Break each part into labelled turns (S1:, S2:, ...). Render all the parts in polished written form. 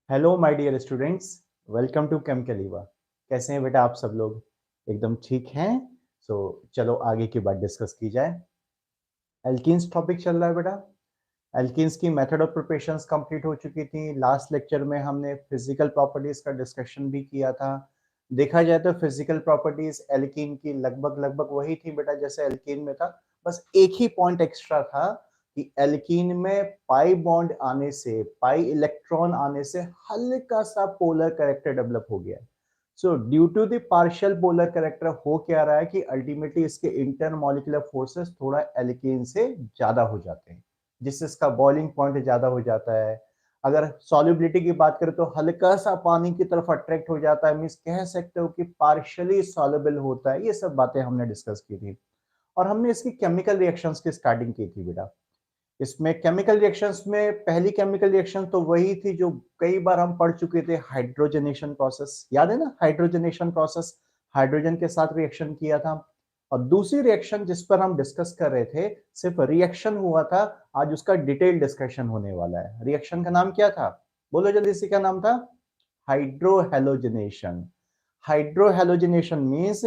S1: Hello my dear students, welcome to केमिकलीवा। कैसे हैं बेटा आप सब लोग? एकदम ठीक हैं। चलो आगे की बात डिस्कस की जाए। एल्कीन्स टॉपिक चल रहा है बेटा। एल्कीन्स की मेथड ऑफ प्रिपरेशंस कंप्लीट हो चुकी थी। लास्ट लेक्चर में हमने फिजिकल प्रॉपर्टीज का डिस्कशन भी किया था। देखा जाए तो फिजिकल प्रॉपर्टीज एल्कीन की लगभग लगभग वही थी बेटा जैसे एल्कीन में था। बस एक ही पॉइंट एक्स्ट्रा था कि एल्कीन में पाई बॉन्ड आने से, पाई इलेक्ट्रॉन आने से हल्का सा पोलर कैरेक्टर डेवलप हो गया। So due to the partial polar character हो क्या रहा है कि अल्टीमेटली इसके इंटरमॉलिक्यूलर फोर्सेस थोड़ा एल्कीन से ज्यादा हो जाते हैं, जिससे इसका बॉइलिंग पॉइंट ज्यादा हो जाता है। अगर सॉल्युबिलिटी की बात करें तो हल्का सा पानी की तरफ अट्रैक्ट हो जाता है, मींस कह सकते हो कि पार्शियली सॉल्युबल होता है। ये सब बातें हमने डिस्कस की थी और हमने इसकी केमिकल रिएक्शंस की स्टार्टिंग की थी बेटा। इसमें केमिकल रिएक्शंस में पहली केमिकल रिएक्शन तो वही थी जो कई बार हम पढ़ चुके थे, हाइड्रोजनेशन प्रोसेस। याद है ना हाइड्रोजनेशन प्रोसेस? हाइड्रोजन के साथ रिएक्शन किया था। और दूसरी रिएक्शन जिस पर हम डिस्कस कर रहे थे, सिर्फ रिएक्शन हुआ था, आज उसका डिटेल डिस्कशन होने वाला है। रिएक्शन का नाम क्या था? बोलो जल्दी से, क्या नाम था? हाइड्रोहेलोजनेशन। हाइड्रोहेलोजनेशन मींस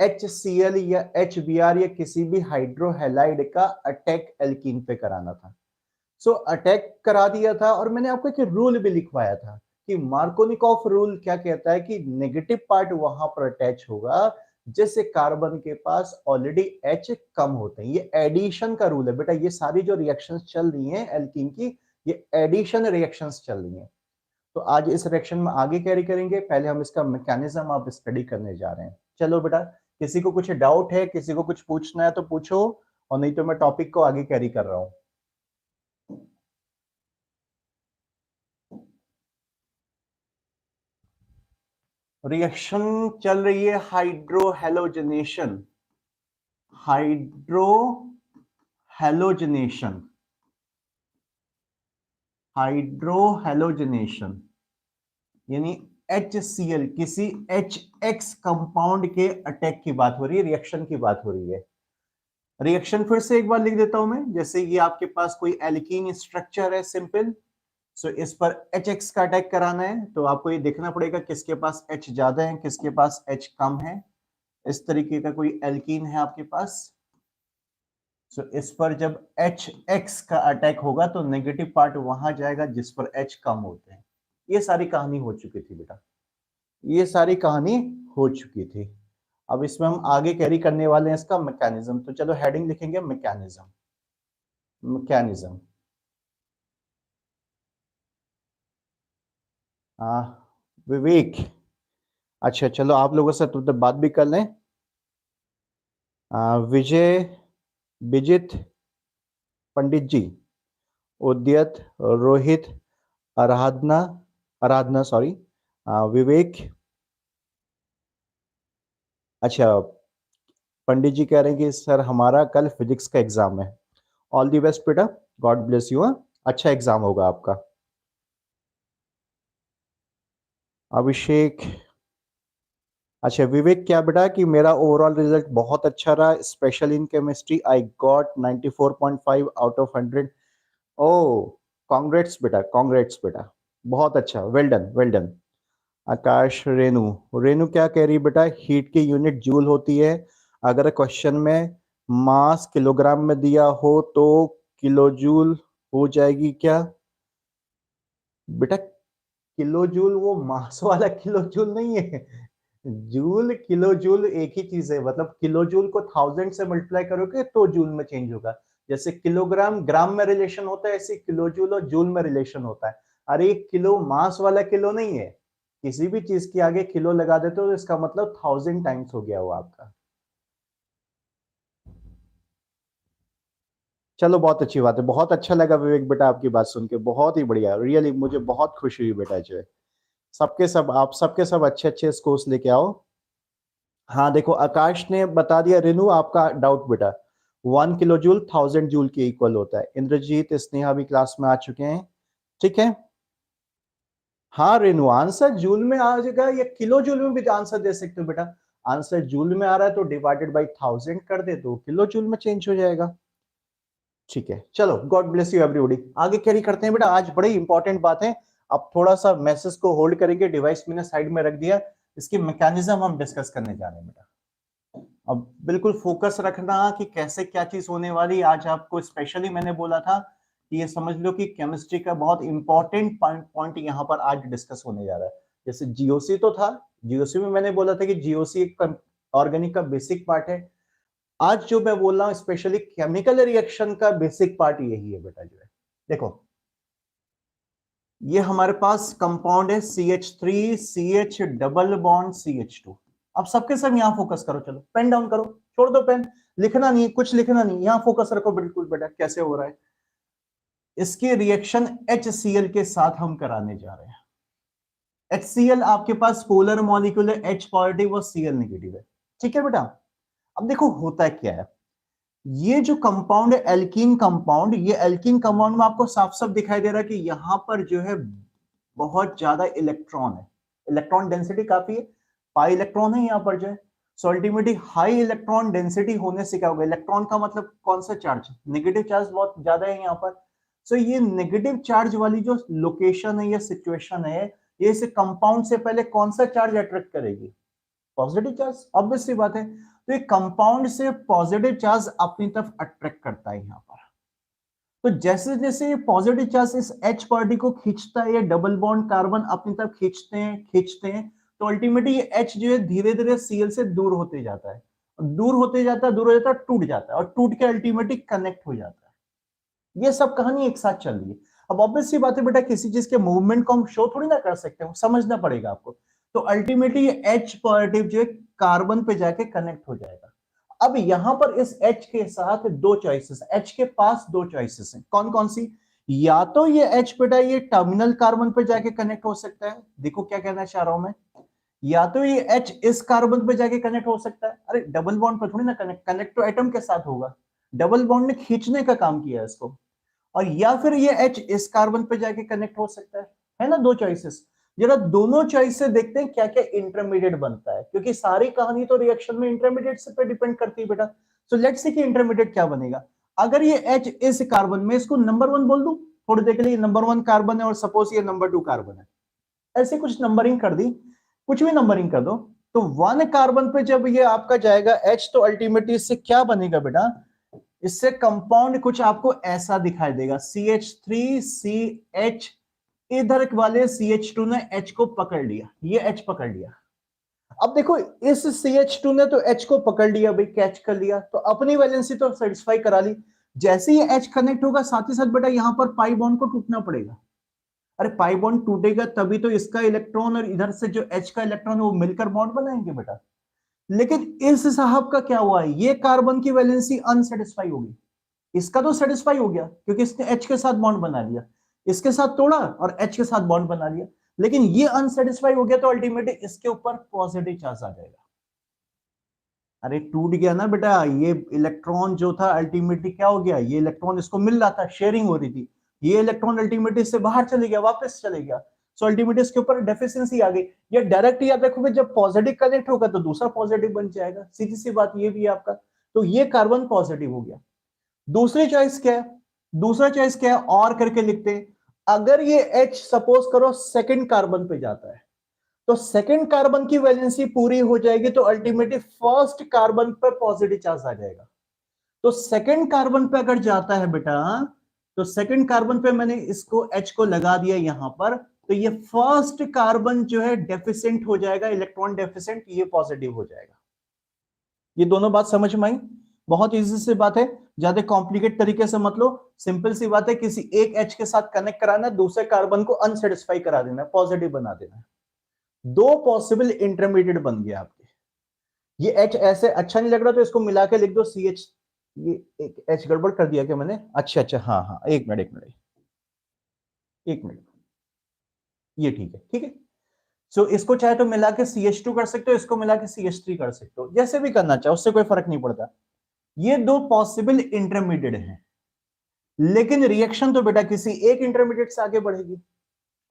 S1: HCl या HBr या किसी भी हाइड्रोहेलाइड का अटैक एल्कीन पे कराना था। अटैक करा दिया था और मैंने आपको एक रूल भी लिखवाया था कि मार्कोनिकॉफ रूल क्या कहता है कि नेगेटिव पार्ट वहां पर अटैच होगा जैसे कार्बन के पास ऑलरेडी H कम होते हैं। ये एडिशन का रूल है बेटा। ये सारी जो रिएक्शंस चल रही हैं एल्कीन की, ये एडिशन रिएक्शंस चल रही हैं। तो आज इस रिएक्शन में आगे कैरी करेंगे। पहले हम इसका मैकेनिज्म आप स्टडी करने जा रहे हैं। चलो बेटा, किसी को कुछ डाउट है, किसी को कुछ पूछना है तो पूछो, और नहीं तो मैं टॉपिक को आगे कैरी कर रहा हूं। रिएक्शन चल रही है हाइड्रोहेलोजनेशन। हाइड्रोहेलोजनेशन, हाइड्रोहेलोजनेशन यानी HCl किसी HX कंपाउंड के अटैक की बात हो रही है, रिएक्शन की बात हो रही है। रिएक्शन फिर से एक बार लिख देता हूं मैं। जैसे ये आपके पास कोई एल्कीन स्ट्रक्चर है सिंपल, इस पर HX का अटैक कराना है तो आपको ये देखना पड़ेगा किसके पास H ज्यादा है, किसके पास H कम है। इस तरीके का कोई एल्कीन है आपके पास। इस पर जब HX का अटैक होगा तो नेगेटिव पार्ट वहां जाएगा जिस पर H कम होते हैं। ये सारी कहानी हो चुकी थी बेटा, ये सारी कहानी हो चुकी थी। अब इसमें हम आगे कैरी करने वाले हैं इसका मैकेनिज्म। तो चलो हेडिंग लिखेंगे मैकेनिज्म। मैकेनिज्म विवेक, अच्छा चलो आप लोगों से तो बात भी कर लें। विजय, विजित, पंडित जी, उद्यत, रोहित, आराधना, आराधना सॉरी, विवेक। अच्छा, पंडित जी कह रहे हैं कि सर हमारा कल फिजिक्स का एग्जाम है। ऑल दी बेस्ट बेटा, गॉड ब्लेस यू। अच्छा एग्जाम होगा आपका। अभिषेक, अच्छा विवेक क्या बेटा कि मेरा ओवरऑल रिजल्ट बहुत अच्छा रहा, special in chemistry I got 94.5 out of 100। Oh congrats बेटा, कॉन्ग्रेट्स बेटा, बहुत अच्छा, वेल डन वेल डन। आकाश, रेनू, रेनू क्या कह रही है बेटा? हीट की यूनिट जूल होती है। अगर क्वेश्चन में मास किलोग्राम में दिया हो तो किलो जूल हो जाएगी क्या बेटा? किलो जूल वो मास वाला किलो जूल नहीं है। जूल किलो जूल एक ही चीज है। मतलब किलो जूल को 1000 से मल्टीप्लाई करोगे तो जूल में चेंज होगा। जैसे किलोग्राम ग्राम में रिलेशन होता है, ऐसे किलो जूल और जूल में रिलेशन होता है। अरे किलो मास वाला किलो नहीं है। किसी भी चीज के आगे किलो लगा देते हो तो इसका मतलब 1000 टाइम्स हो गया वो आपका। चलो बहुत अच्छी बात है, बहुत अच्छा लगा विवेक बेटा आपकी बात सुन के, बहुत ही बढ़िया, रियली मुझे बहुत खुशी हुई बेटा। जो है सबके सब, आप सबके सब अच्छे अच्छे स्कोर्स लेके आओ। हाँ देखो आकाश ने बता दिया, रेनू आपका डाउट बेटा 1 किलो जूल 1000 जूल के इक्वल होता है। इंद्रजीत, स्नेहा भी क्लास में आ चुके हैं, ठीक है। हाँ रेनू, आंसर जूल में आ जाएगा या किलो जूल में भी आंसर दे सकते हो बेटा। आंसर जूल में आ रहा है तो डिवाइडेड बाई 1000 कर दे तो किलो जूल में चेंज हो जाएगा। ठीक है चलो, गॉड ब्लेस यू एवरीबॉडी। आगे कैरी करते हैं बेटा, आज बड़ी इंपॉर्टेंट बात है। अब थोड़ा सा मैसेज को होल्ड करेंगे, डिवाइस मैंने साइड में रख दिया, इसकी मैकेनिज्म हम डिस्कस करने जा रहे हैं बेटा। अब बिल्कुल फोकस रखना कि कैसे क्या चीज होने वाली। आज आपको स्पेशली मैंने बोला था कि ये समझ लो कि केमिस्ट्री का बहुत इंपॉर्टेंट पॉइंट यहाँ पर आज डिस्कस होने जा रहा है। जैसे जीओसी तो था, जीओसी में मैंने बोला था कि जीओसी एक ऑर्गेनिक का बेसिक पार्ट है। आज जो मैं बोल रहा हूं स्पेशली केमिकल रिएक्शन का बेसिक पार्ट यही है बेटा। जो है देखो, ये हमारे पास कंपाउंड है CH3 CH double bond CH2। अब सबके सब यहां फोकस करो, चलो पेन डाउन करो, छोड़ दो पेन, लिखना नहीं, कुछ लिखना नहीं, यहां फोकस रखो बिल्कुल बेटा। कैसे हो रहा है इसके रिएक्शन HCl के साथ हम कराने जा रहे हैं। HCl आपके पास पोलर मॉलिक्यूल है, H पॉजिटिव और Cl नेगेटिव है, ठीक है बेटा। अब देखो होता क्या है, ये जो कंपाउंड है एल्कीन कंपाउंड, ये एल्कीन कंपाउंड में आपको साफ साफ दिखाई दे रहा है कि यहां पर जो है बहुत ज्यादा इलेक्ट्रॉन है, इलेक्ट्रॉन डेंसिटी काफी है, पाई इलेक्ट्रॉन है यहाँ पर जो है। So ultimately high electron density होने से क्या होगा, इलेक्ट्रॉन का मतलब कौन सा चार्ज, नेगेटिव चार्ज बहुत ज्यादा है यहाँ पर। सो ये नेगेटिव चार्ज वाली जो लोकेशन है या सिचुएशन है, ये इस कंपाउंड से पहले कौन सा चार्ज अट्रैक्ट करेगी, पॉजिटिव चार्ज, ऑब्वियस सी बात है। तो ये कंपाउंड से पॉजिटिव चार्ज अपनी तरफ अट्रैक्ट करता है यहाँ पर। तो जैसे जैसे ये पॉजिटिव चार्ज इस H पार्टी को खींचता है, ये डबल बॉन्ड कार्बन अपनी तरफ खींचते हैं, तो अल्टीमेटली ये H जो है धीरे धीरे Cl से दूर होते जाता है, दूर होते जाता है, दूर हो जाता है, टूट जाता है, और टूट के अल्टीमेटली कनेक्ट हो जाता है। ये सब कहानी एक साथ चल रही है। अब ऑब्वियस सी बात है बेटा, किसी चीज के मूवमेंट को हम शो थोड़ी ना कर सकते हो, समझना पड़ेगा आपको। तो अल्टीमेटली ये H पॉजिटिव जो है कार्बन पे जाके कनेक्ट हो जाएगा। अब यहां पर इस H के साथ दो चॉइसेस, H के पास दो चॉइसेस हैं, कौन कौन सी, या तो ये H बेटा ये टर्मिनल कार्बन पे जाके कनेक्ट हो सकता है, देखो क्या कहना चाह रहा हूं मैं, या तो ये H इस कार्बन पे जाके कनेक्ट हो सकता है। अरे डबल बॉन्ड पर थोड़ी ना कनेक्ट तो एटम के साथ होगा, डबल बॉन्ड ने खींचने का काम किया है इसको। और या फिर ये H इस कार्बन पे जाके कनेक्ट हो सकता है ना, दो चॉइसेस। जरा दोनों चॉइस से देखते हैं क्या क्या इंटरमीडिएट बनता है, क्योंकि सारी कहानी तो रिएक्शन में इंटरमीडिएट से पे डिपेंड करती है बेटा। सो लेट्स सी कि इंटरमीडिएट क्या बनेगा। अगर ये H इस कार्बन में, इसको नंबर 1 बोल दूं थोड़ी देर के लिए, नंबर 1 कार्बन है और सपोज ये नंबर 2 कार्बन है, ऐसे कुछ नंबरिंग कर दी, कुछ भी नंबरिंग कर दो। तो 1 कार्बन पे जब ये आपका जाएगा H, तो अल्टीमेटली इससे क्या बनेगा बेटा, इससे कंपाउंड कुछ आपको ऐसा दिखाई देगा, CH3CH, इधर वाले CH2 ने H को पकड़ लिया, ये H पकड़ लिया। अब देखो इस CH2 ने तो H को पकड़ लिया भाई, कैच कर लिया, तो अपनी वैलेंसी तो सेटिस्फाई करा ली। जैसे ही H कनेक्ट होगा साथ ही साथ बेटा यहां पर पाई बॉन्ड को टूटना पड़ेगा। अरे पाई बॉन्ड टूटेगा तभी तो इसका इलेक्ट्रॉन और इधर से जो H का इलेक्ट्रॉन है वो मिलकर बॉन्ड बनाएंगे बेटा। लेकिन इस साहब का क्या हुआ, ये कार्बन की वैलेंसी अनसेटिस्फाई होगी, इसका तो सेटिस्फाई हो गया क्योंकि इसने H के साथ बॉन्ड बना लिया, इसके साथ तोड़ा और H के साथ बॉन्ड बना लिया, लेकिन ये अनसेटिस्फाई हो गया, तो अल्टीमेटली इसके ऊपर पॉजिटिव चार्ज आ जाएगा। अरे टूट गया ना बेटा, ये इलेक्ट्रॉन जो था अल्टीमेटली क्या हो गया, ये इलेक्ट्रॉन इसको मिल रहा था, शेयरिंग हो रही थी, ये इलेक्ट्रॉन अल्टीमेटली इससे बाहर चले गया, वापस चले गया। सो अल्टीमेटली इसके ऊपर डेफिशिएंसी आ गई। ये डायरेक्ट याद रखोगे, जब पॉजिटिव कनेक्ट होगा तो दूसरा पॉजिटिव बन जाएगा, सीधी सी बात ये भी है आपका। तो ये कार्बन पॉजिटिव हो गया। दूसरी चॉइस क्या है, दूसरा चॉइस क्या है, और करके लिखते हैं, अगर ये H सपोज करो सेकंड कार्बन पे जाता है, तो सेकंड कार्बन की वैलेंसी पूरी हो जाएगी, तो अल्टीमेटली फर्स्ट कार्बन पर पॉजिटिव चार्ज आ जाएगा। तो सेकंड कार्बन पे अगर जाता है बेटा, तो सेकंड कार्बन पे मैंने इसको H को लगा दिया यहां पर, तो ये फर्स्ट कार्बन जो है डेफिशिएंट हो जाएगा, इलेक्ट्रॉन डेफिशिएंट, ये पॉजिटिव हो जाएगा। ये दोनों बात समझ में आई, बहुत इजी सी बात है, ज्यादा कॉम्प्लिकेट तरीके से मत लो, सिंपल सी बात है, किसी एक H के साथ कनेक्ट कराना, दूसरे कार्बन को अनसेटिस्फाई करा देना, पॉजिटिव बना देना। दो पॉसिबल इंटरमीडिएट बन गया आपके। ये H ऐसे अच्छा नहीं लग रहा तो इसको मिला के लिख दो CH, ये एक H गड़बड़ कर दिया क्या मैंने, अच्छा हाँ हाँ, एक मिनट, ये ठीक है, ठीक है। सो इसको चाहे तो मिला के CH2 कर सकते हो, इसको मिला के CH3 कर सकते हो, जैसे भी करना चाहो, उससे कोई फर्क नहीं पड़ता। ये दो पॉसिबल इंटरमीडिएट हैं, लेकिन रिएक्शन तो बेटा किसी एक इंटरमीडिएट से आगे बढ़ेगी।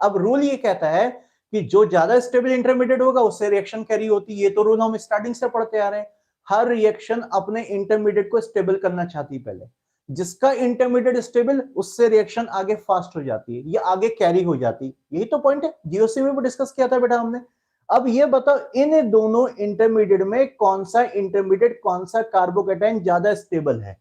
S1: अब रूल ये कहता है कि जो ज्यादा स्टेबल इंटरमीडिएट होगा उससे रिएक्शन कैरी होती है, ये तो रूल हम स्टार्टिंग से पढ़ते आ रहे हैं। हर रिएक्शन अपने इंटरमीडिएट को स्टेबल करना चाहती है पहले, जिसका इंटरमीडिएट स्टेबल, उससे रिएक्शन आगे फास्ट हो जाती है, ये आगे कैरी हो जाती है। यही तो पॉइंट है, जीओसी में भी डिस्कस किया था बेटा हमने। अब ये बताओ इन दोनों इंटरमीडिएट में कौन सा इंटरमीडिएट, कौन सा कार्बोकेटाइन ज्यादा स्टेबल है?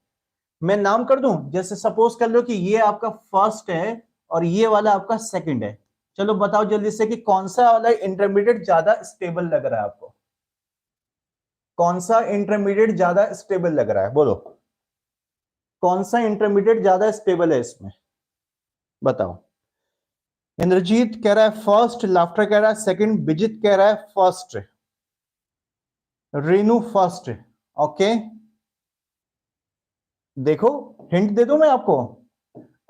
S1: मैं नाम कर दूं, जैसे सपोज कर लो कि ये आपका फर्स्ट है और ये वाला आपका सेकंड है। चलो बताओ जल्दी से कि कौन सा वाला इंटरमीडिएट ज्यादा स्टेबल लग रहा है आपको? कौन सा इंटरमीडिएट ज्यादा स्टेबल लग रहा है, बोलो कौन सा इंटरमीडिएट ज्यादा स्टेबल है इसमें, बताओ। इंद्रजीत कह रहा है फर्स्ट, लाफ्टर कह रहा है सेकंड, बिजित कह रहा है फर्स्ट, रेनू फर्स्ट। ओके देखो हिंट दे दूं मैं आपको।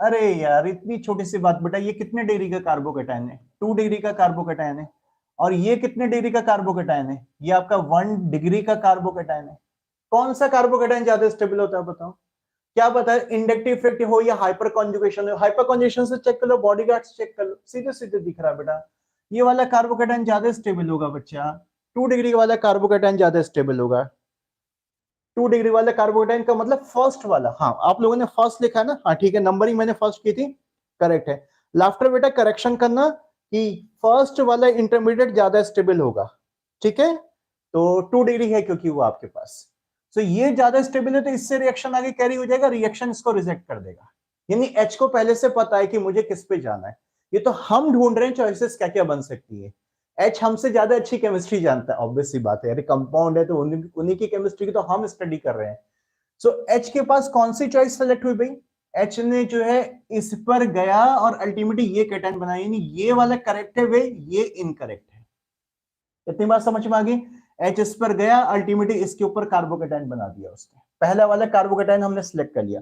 S1: अरे यार इतनी छोटी सी बात बेटा, ये कितने डिग्री का कार्बोकेटाइन है? 2 डिग्री का कार्बोकेटाइन है। और ये कितने डिग्री का कार्बोकेटाइन है? ये आपका 1 डिग्री का कार्बोकेटाइन है। कौन सा कार्बोकेटाइन ज्यादा स्टेबल होता है बताओ? क्या पता है इंडक्टिव इफेक्ट हो या हाइपर कॉन्जुगेशन हो। हाइपर कॉन्जुगेशन से चेक कर लो, बॉडीगार्ड से चेक कर लो, सीधे सीधे दिख रहा है बेटा। ये वाला कार्बोकेटाइन ज्यादा स्टेबल होगा बच्चा, 2 डिग्री वाला कार्बोकेटाइन ज्यादा स्टेबल होगा। 2 डिग्री वाला कार्बोकेटाइन का मतलब फर्स्ट वाला। हाँ आप लोगों ने फर्स्ट लिखा है ना, हाँ ठीक है, नंबरिंग मैंने फर्स्ट की थी, करेक्ट है। लाफ्टर बेटा करेक्शन करना कि फर्स्ट वाला इंटरमीडिएट ज्यादा स्टेबल होगा, ठीक है। तो 2 डिग्री है क्योंकि वो आपके पास, तो ये ज्यादा स्टेबल है, तो इससे रिएक्शन आगे कैरी हो जाएगा, रिएक्शन इसको रिजेक्ट कर देगा। यानी एच को पहले से पता है कि मुझे किस पे जाना है। ये तो हम ढूंढ रहे हैं चॉइसेस क्या क्या बन सकती है। एच हमसे ज्यादा अच्छी केमिस्ट्री जानता है, ऑब्वियस सी बात है, यार कंपाउंड है तो उन्हीं की केमिस्ट्री की तो हम स्टडी कर रहे हैं। सो एच के पास कौन सी चॉइस सेलेक्ट हुई भाई? एच ने जो है इस पर गया और अल्टीमेटली ये कैटायन बनाया, यानी ये वाला करेक्ट है वे, ये इनकरेक्ट है। इतनी बात समझ में आ गई? एच इस पर गया, अल्टीमेटली इसके ऊपर कार्बोकेटाइन बना दिया उसने, पहला वाला कार्बोकेटाइन हमने सिलेक्ट कर लिया।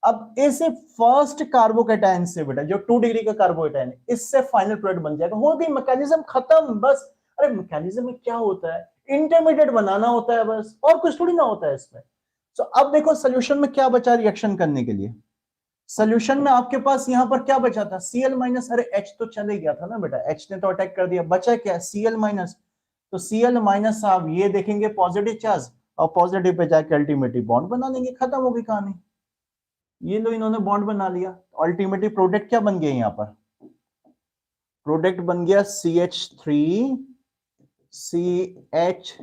S1: अब इस फर्स्ट कार्बोकेटाइन से बेटा जो 2 डिग्री का कार्बोकेटाइन है, इससे फाइनल प्रोडक्ट बन जाएगा, हो गई, मैकेनिज्म खत्म बस। अरे मैकेनिज्म में क्या होता है, इंटरमीडिएट बनाना होता है बस, और कुछ थोड़ी ना होता है इसमें। तो अब देखो सोल्यूशन में क्या बचा रिएक्शन करने के लिए। सोल्यूशन में आपके पास यहां पर क्या बचा था, Cl माइनस, अरे H तो चले गया था ना बेटा, H ने तो अटैक कर दिया, बचा क्या Cl माइनस। तो Cl माइनस आप ये देखेंगे पॉजिटिव चार्ज, और पॉजिटिव पे जाके अल्टीमेटली बॉन्ड बना लेंगे, खत्म हो गई कहानी। ये लो इन्होंने बॉन्ड बना लिया, अल्टीमेटली प्रोडक्ट क्या बन गया यहाँ पर, प्रोडक्ट बन गया CH3 CHCl,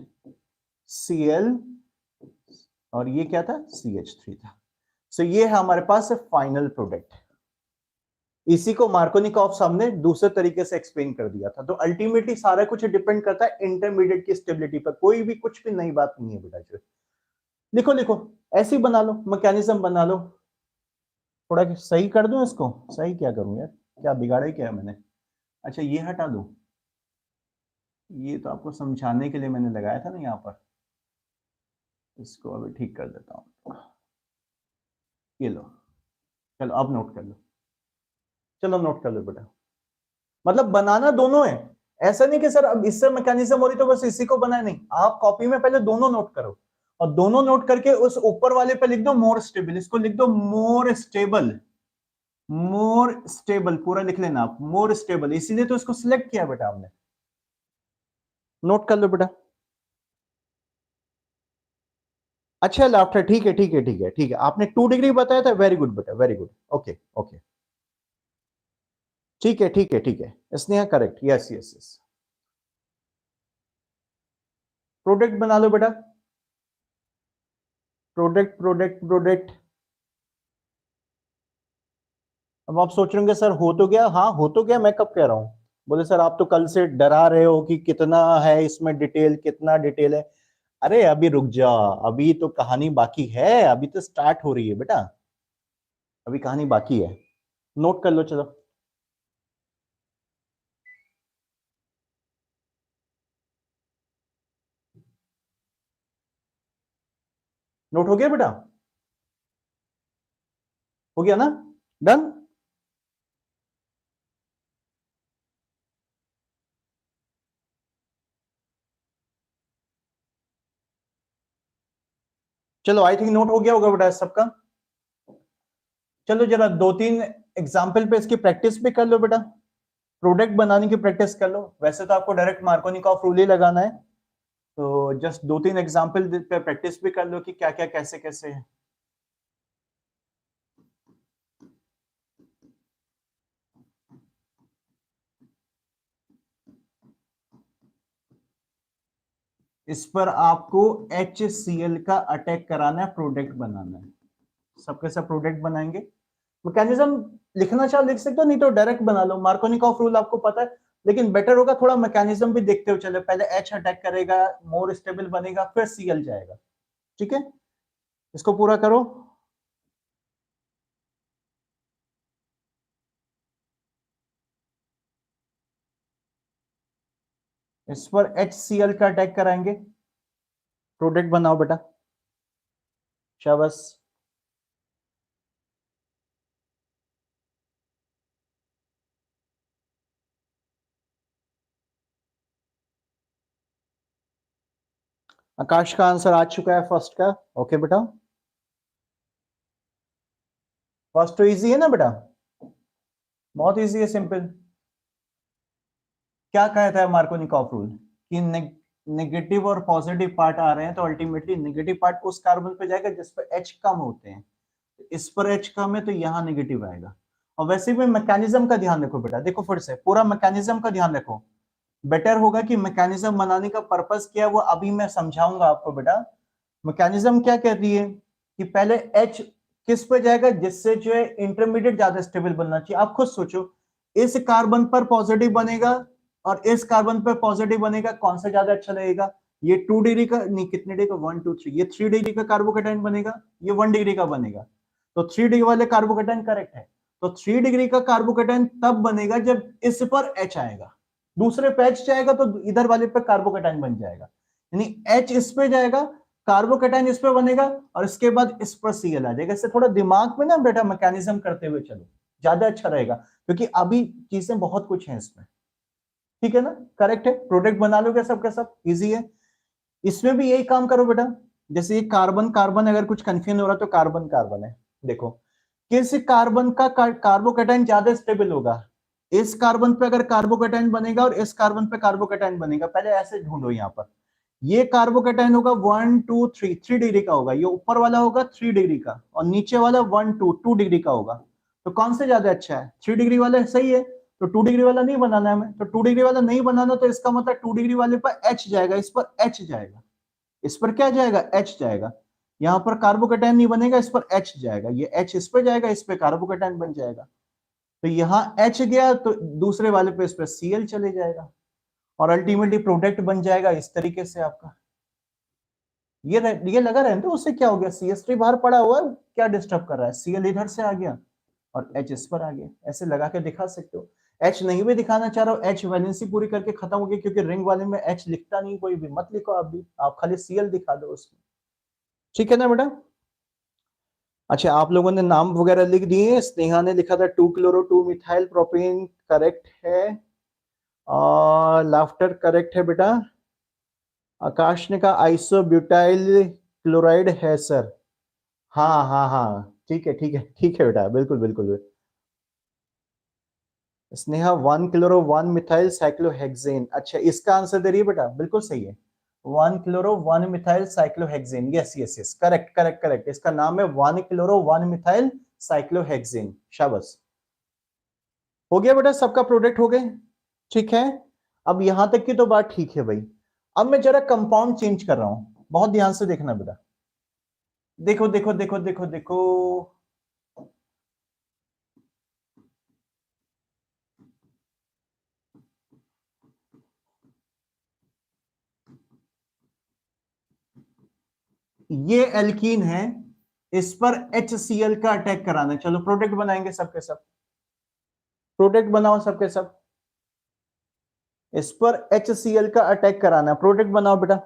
S1: और ये क्या था CH3 था। सो ये है हमारे पास फाइनल प्रोडक्ट। इसी को मार्कोनिकॉफ साहब ने दूसरे तरीके से एक्सप्लेन कर दिया था। तो अल्टीमेटली सारा कुछ डिपेंड करता है इंटरमीडिएट की स्टेबिलिटी पर, कोई भी कुछ भी नई बात नहीं है बेटा। जो लिखो लिखो ऐसे ही बना लो, मैकेनिज्म बना लो। थोड़ा सही कर दूं इसको, सही क्या करूं यार, क्या बिगाड़ा क्या है मैंने? अच्छा ये हटा दूं, ये तो आपको समझाने के लिए मैंने लगाया था ना यहाँ पर, इसको अभी ठीक कर देता हूँ। ये लो, चलो अब नोट कर लो, चलो नोट कर लो बेटा। मतलब बनाना दोनों है, ऐसा नहीं कि सर अब इससे मैकेनिज्म हो रही तो बस इसी को बनाए, नहीं, आप कॉपी में पहले दोनों नोट करो, और दोनों नोट करके उस ऊपर वाले पे लिख दो मोर स्टेबल, इसको लिख दो मोर स्टेबल, मोर स्टेबल पूरा लिख लेना आप, मोर स्टेबल, इसीलिए तो इसको सिलेक्ट किया बेटा हमने। नोट कर लो बेटा। अच्छा लाफ्टर, ठीक है ठीक है ठीक है ठीक है, आपने 2 डिग्री बताया था, वेरी गुड बेटा, वेरी गुड, ओके ओके, ठीक है ठीक है ठीक है, Sneha correct, yes yes yes. Product बना लो बेटा, प्रोडक्ट प्रोडक्ट प्रोडक्ट। अब आप सोच रहे होंगे सर हो तो गया, हाँ हो तो गया, मैं कब कह रहा हूं, बोले सर आप तो कल से डरा रहे हो कि कितना है इसमें डिटेल, कितना डिटेल है। अरे अभी रुक जा, अभी तो कहानी बाकी है, अभी तो स्टार्ट हो रही है बेटा, अभी कहानी बाकी है। नोट कर लो चलो। नोट हो गया बेटा, हो गया ना, डन। चलो आई थिंक नोट हो गया होगा बेटा सबका। चलो जरा 2-3 एग्जाम्पल पे इसकी प्रैक्टिस भी कर लो बेटा, प्रोडक्ट बनाने की प्रैक्टिस कर लो। वैसे तो आपको डायरेक्ट मार्कोनिकॉफ रूल ही लगाना है, तो जस्ट 2-3 एग्जाम्पल पे प्रैक्टिस भी कर लो कि क्या क्या कैसे कैसे है। इस पर आपको HCl का अटैक कराना है, प्रोडक्ट बनाना है, सबके सब प्रोडक्ट बनाएंगे। मैकेनिज्म लिखना चाहो लिख सकते हो, नहीं तो डायरेक्ट बना लो, मार्कोनिकॉफ रूल आपको पता है, लेकिन बेटर होगा थोड़ा मैकेनिज्म भी देखते हो चलो, पहले H अटैक करेगा, मोर स्टेबल बनेगा, फिर Cl जाएगा। ठीक है, इसको पूरा करो। इस पर HCl का अटैक कराएंगे, प्रोडक्ट बनाओ बेटा, शाबाश। आकाश का आंसर आ चुका है फर्स्ट का। ओके बेटा, फर्स्ट तो इजी है ना बेटा, बहुत इजी है, सिंपल। क्या कहता है मार्कोनिकॉफ रूल कि नेगेटिव और पॉजिटिव पार्ट आ रहे हैं तो अल्टीमेटली नेगेटिव पार्ट उस कार्बन पे जाएगा जिस पर H कम होते हैं, इस पर H कम है तो यहाँ नेगेटिव आएगा। और वैसे भी मैकेनिज्म का ध्यान रखो बेटा, देखो फिर से पूरा मैकेनिज्म का ध्यान रखो, बेटर होगा कि मैकेनिज्म बनाने का पर्पस क्या है वो अभी मैं समझाऊंगा आपको बेटा। मैकेनिज्म क्या कहती है कि पहले H किस पे जाएगा जिससे जो है इंटरमीडिएट ज्यादा स्टेबल बनना चाहिए। आप खुद सोचो, इस कार्बन पर पॉजिटिव बनेगा और इस कार्बन पर पॉजिटिव बनेगा, कौन सा ज्यादा अच्छा लगेगा? ये 2 डिग्री का नहीं, कितने डिग्री का, 1 2 3, ये 3 डिग्री का कार्बोकेटाइन बनेगा, ये 1 डिग्री का बनेगा, तो 3 डिग्री वाले कार्बोकेटाइन करेक्ट है। तो 3 डिग्री का कार्बोकेटाइन तब बनेगा जब इस पर H आएगा, दूसरे पे H जाएगा तो इधर वाले पे कार्बोकेटाइन बन जाएगा, यानी H इस पे जाएगा, कार्बोकेटाइन इस पे बनेगा और इसके बाद इस पर Cl आ जाएगा। इससे थोड़ा दिमाग में ना बेटा मैकेनिज्म करते हुए चलो, ज्यादा अच्छा रहेगा, क्योंकि अभी चीजें बहुत कुछ है इसमें। ठीक है ना, करेक्ट है, प्रोडक्ट बना लोगे सबका सब, इजी है। इसमें भी यही काम करो बेटा, जैसे ये कार्बन कार्बन अगर कुछ कंफ्यूजन हो रहा तो कार्बन कार्बन है, देखो किस कार्बन का कार्बोकेटाइन ज्यादा स्टेबल होगा, इस कार्बन पे अगर कार्बोकेटाइन बनेगा और इस कार्बन पे कार्बोकेटाइन बनेगा, पहले ऐसे ढूंढो यहाँ पर, ये कार्बोकेटाइन होगा 1 2 3, 3 डिग्री का होगा, ये ऊपर वाला होगा 3 डिग्री का और नीचे वाला 1 2 2 डिग्री का होगा, तो कौन से ज्यादा अच्छा है? 3 डिग्री वाला सही है, तो 2 डिग्री वाला नहीं बनाना है हमें, तो 2 डिग्री वाला नहीं बनाना, तो इसका मतलब 2 डिग्री वाले पर H जाएगा, इस पर H जाएगा, इस पर क्या जाएगा? H जाएगा। यहाँ पर कार्बोकेटाइन नहीं बनेगा, इस पर H जाएगा, ये H इस पे जाएगा, इस पे कार्बोकेटाइन बन जाएगा, तो यहाँ H गया तो दूसरे वाले पे इस पे Cl चले जाएगा और अल्टीमेटली प्रोडक्ट बन जाएगा इस तरीके से आपका। ये लगा रहे तो उससे क्या हो गया, CH3 बाहर पड़ा हुआ है, क्या डिस्टर्ब कर रहा है? Cl इधर से आ गया और H इस पर आ गया, ऐसे लगा के दिखा सकते हो। H नहीं भी दिखाना चाह रहा हो, H वैलेंसी पूरी करके खत्म हो गई, क्योंकि रिंग वाले में H लिखता नहीं कोई भी, मत लिखो आप भी, आप खाली Cl दिखा दो उसमें। ठीक है ना बेटा? अच्छा, आप लोगों ने नाम वगैरह लिख दिए, स्नेहा ने लिखा था 2 क्लोरो 2 मिथाइल प्रोपेन, करेक्ट है, और लाफ्टर करेक्ट है बेटा। आकाश ने कहा आइसोब्यूटाइल क्लोराइड है सर। हाँ हाँ हाँ, ठीक है ठीक है ठीक है बेटा, बिल्कुल बिल्कुल। स्नेहा 1 क्लोरो 1 मिथाइल साइक्लोहेक्सेन, अच्छा इसका आंसर दे रही है बेटा, बिल्कुल सही है, 1 chloro 1 methyl cyclohexane, yes yes yes, correct correct correct, इसका नाम है 1 क्लोरो 1 मिथाइल साइक्लोहेक्सेन, शाबाश। हो गया बेटा, सबका प्रोडक्ट हो गए, ठीक है। अब यहां तक की तो बात ठीक है भाई, अब मैं जरा कंपाउंड चेंज कर रहा हूं, बहुत ध्यान से देखना बेटा, देखो देखो देखो देखो देखो, ये एल्कीन है, इस पर HCl का अटैक कराना है, चलो प्रोडक्ट बनाएंगे सबके सब, प्रोडक्ट बनाओ सबके सब, इस पर HCl का अटैक कराना है, प्रोडक्ट बनाओ बेटा,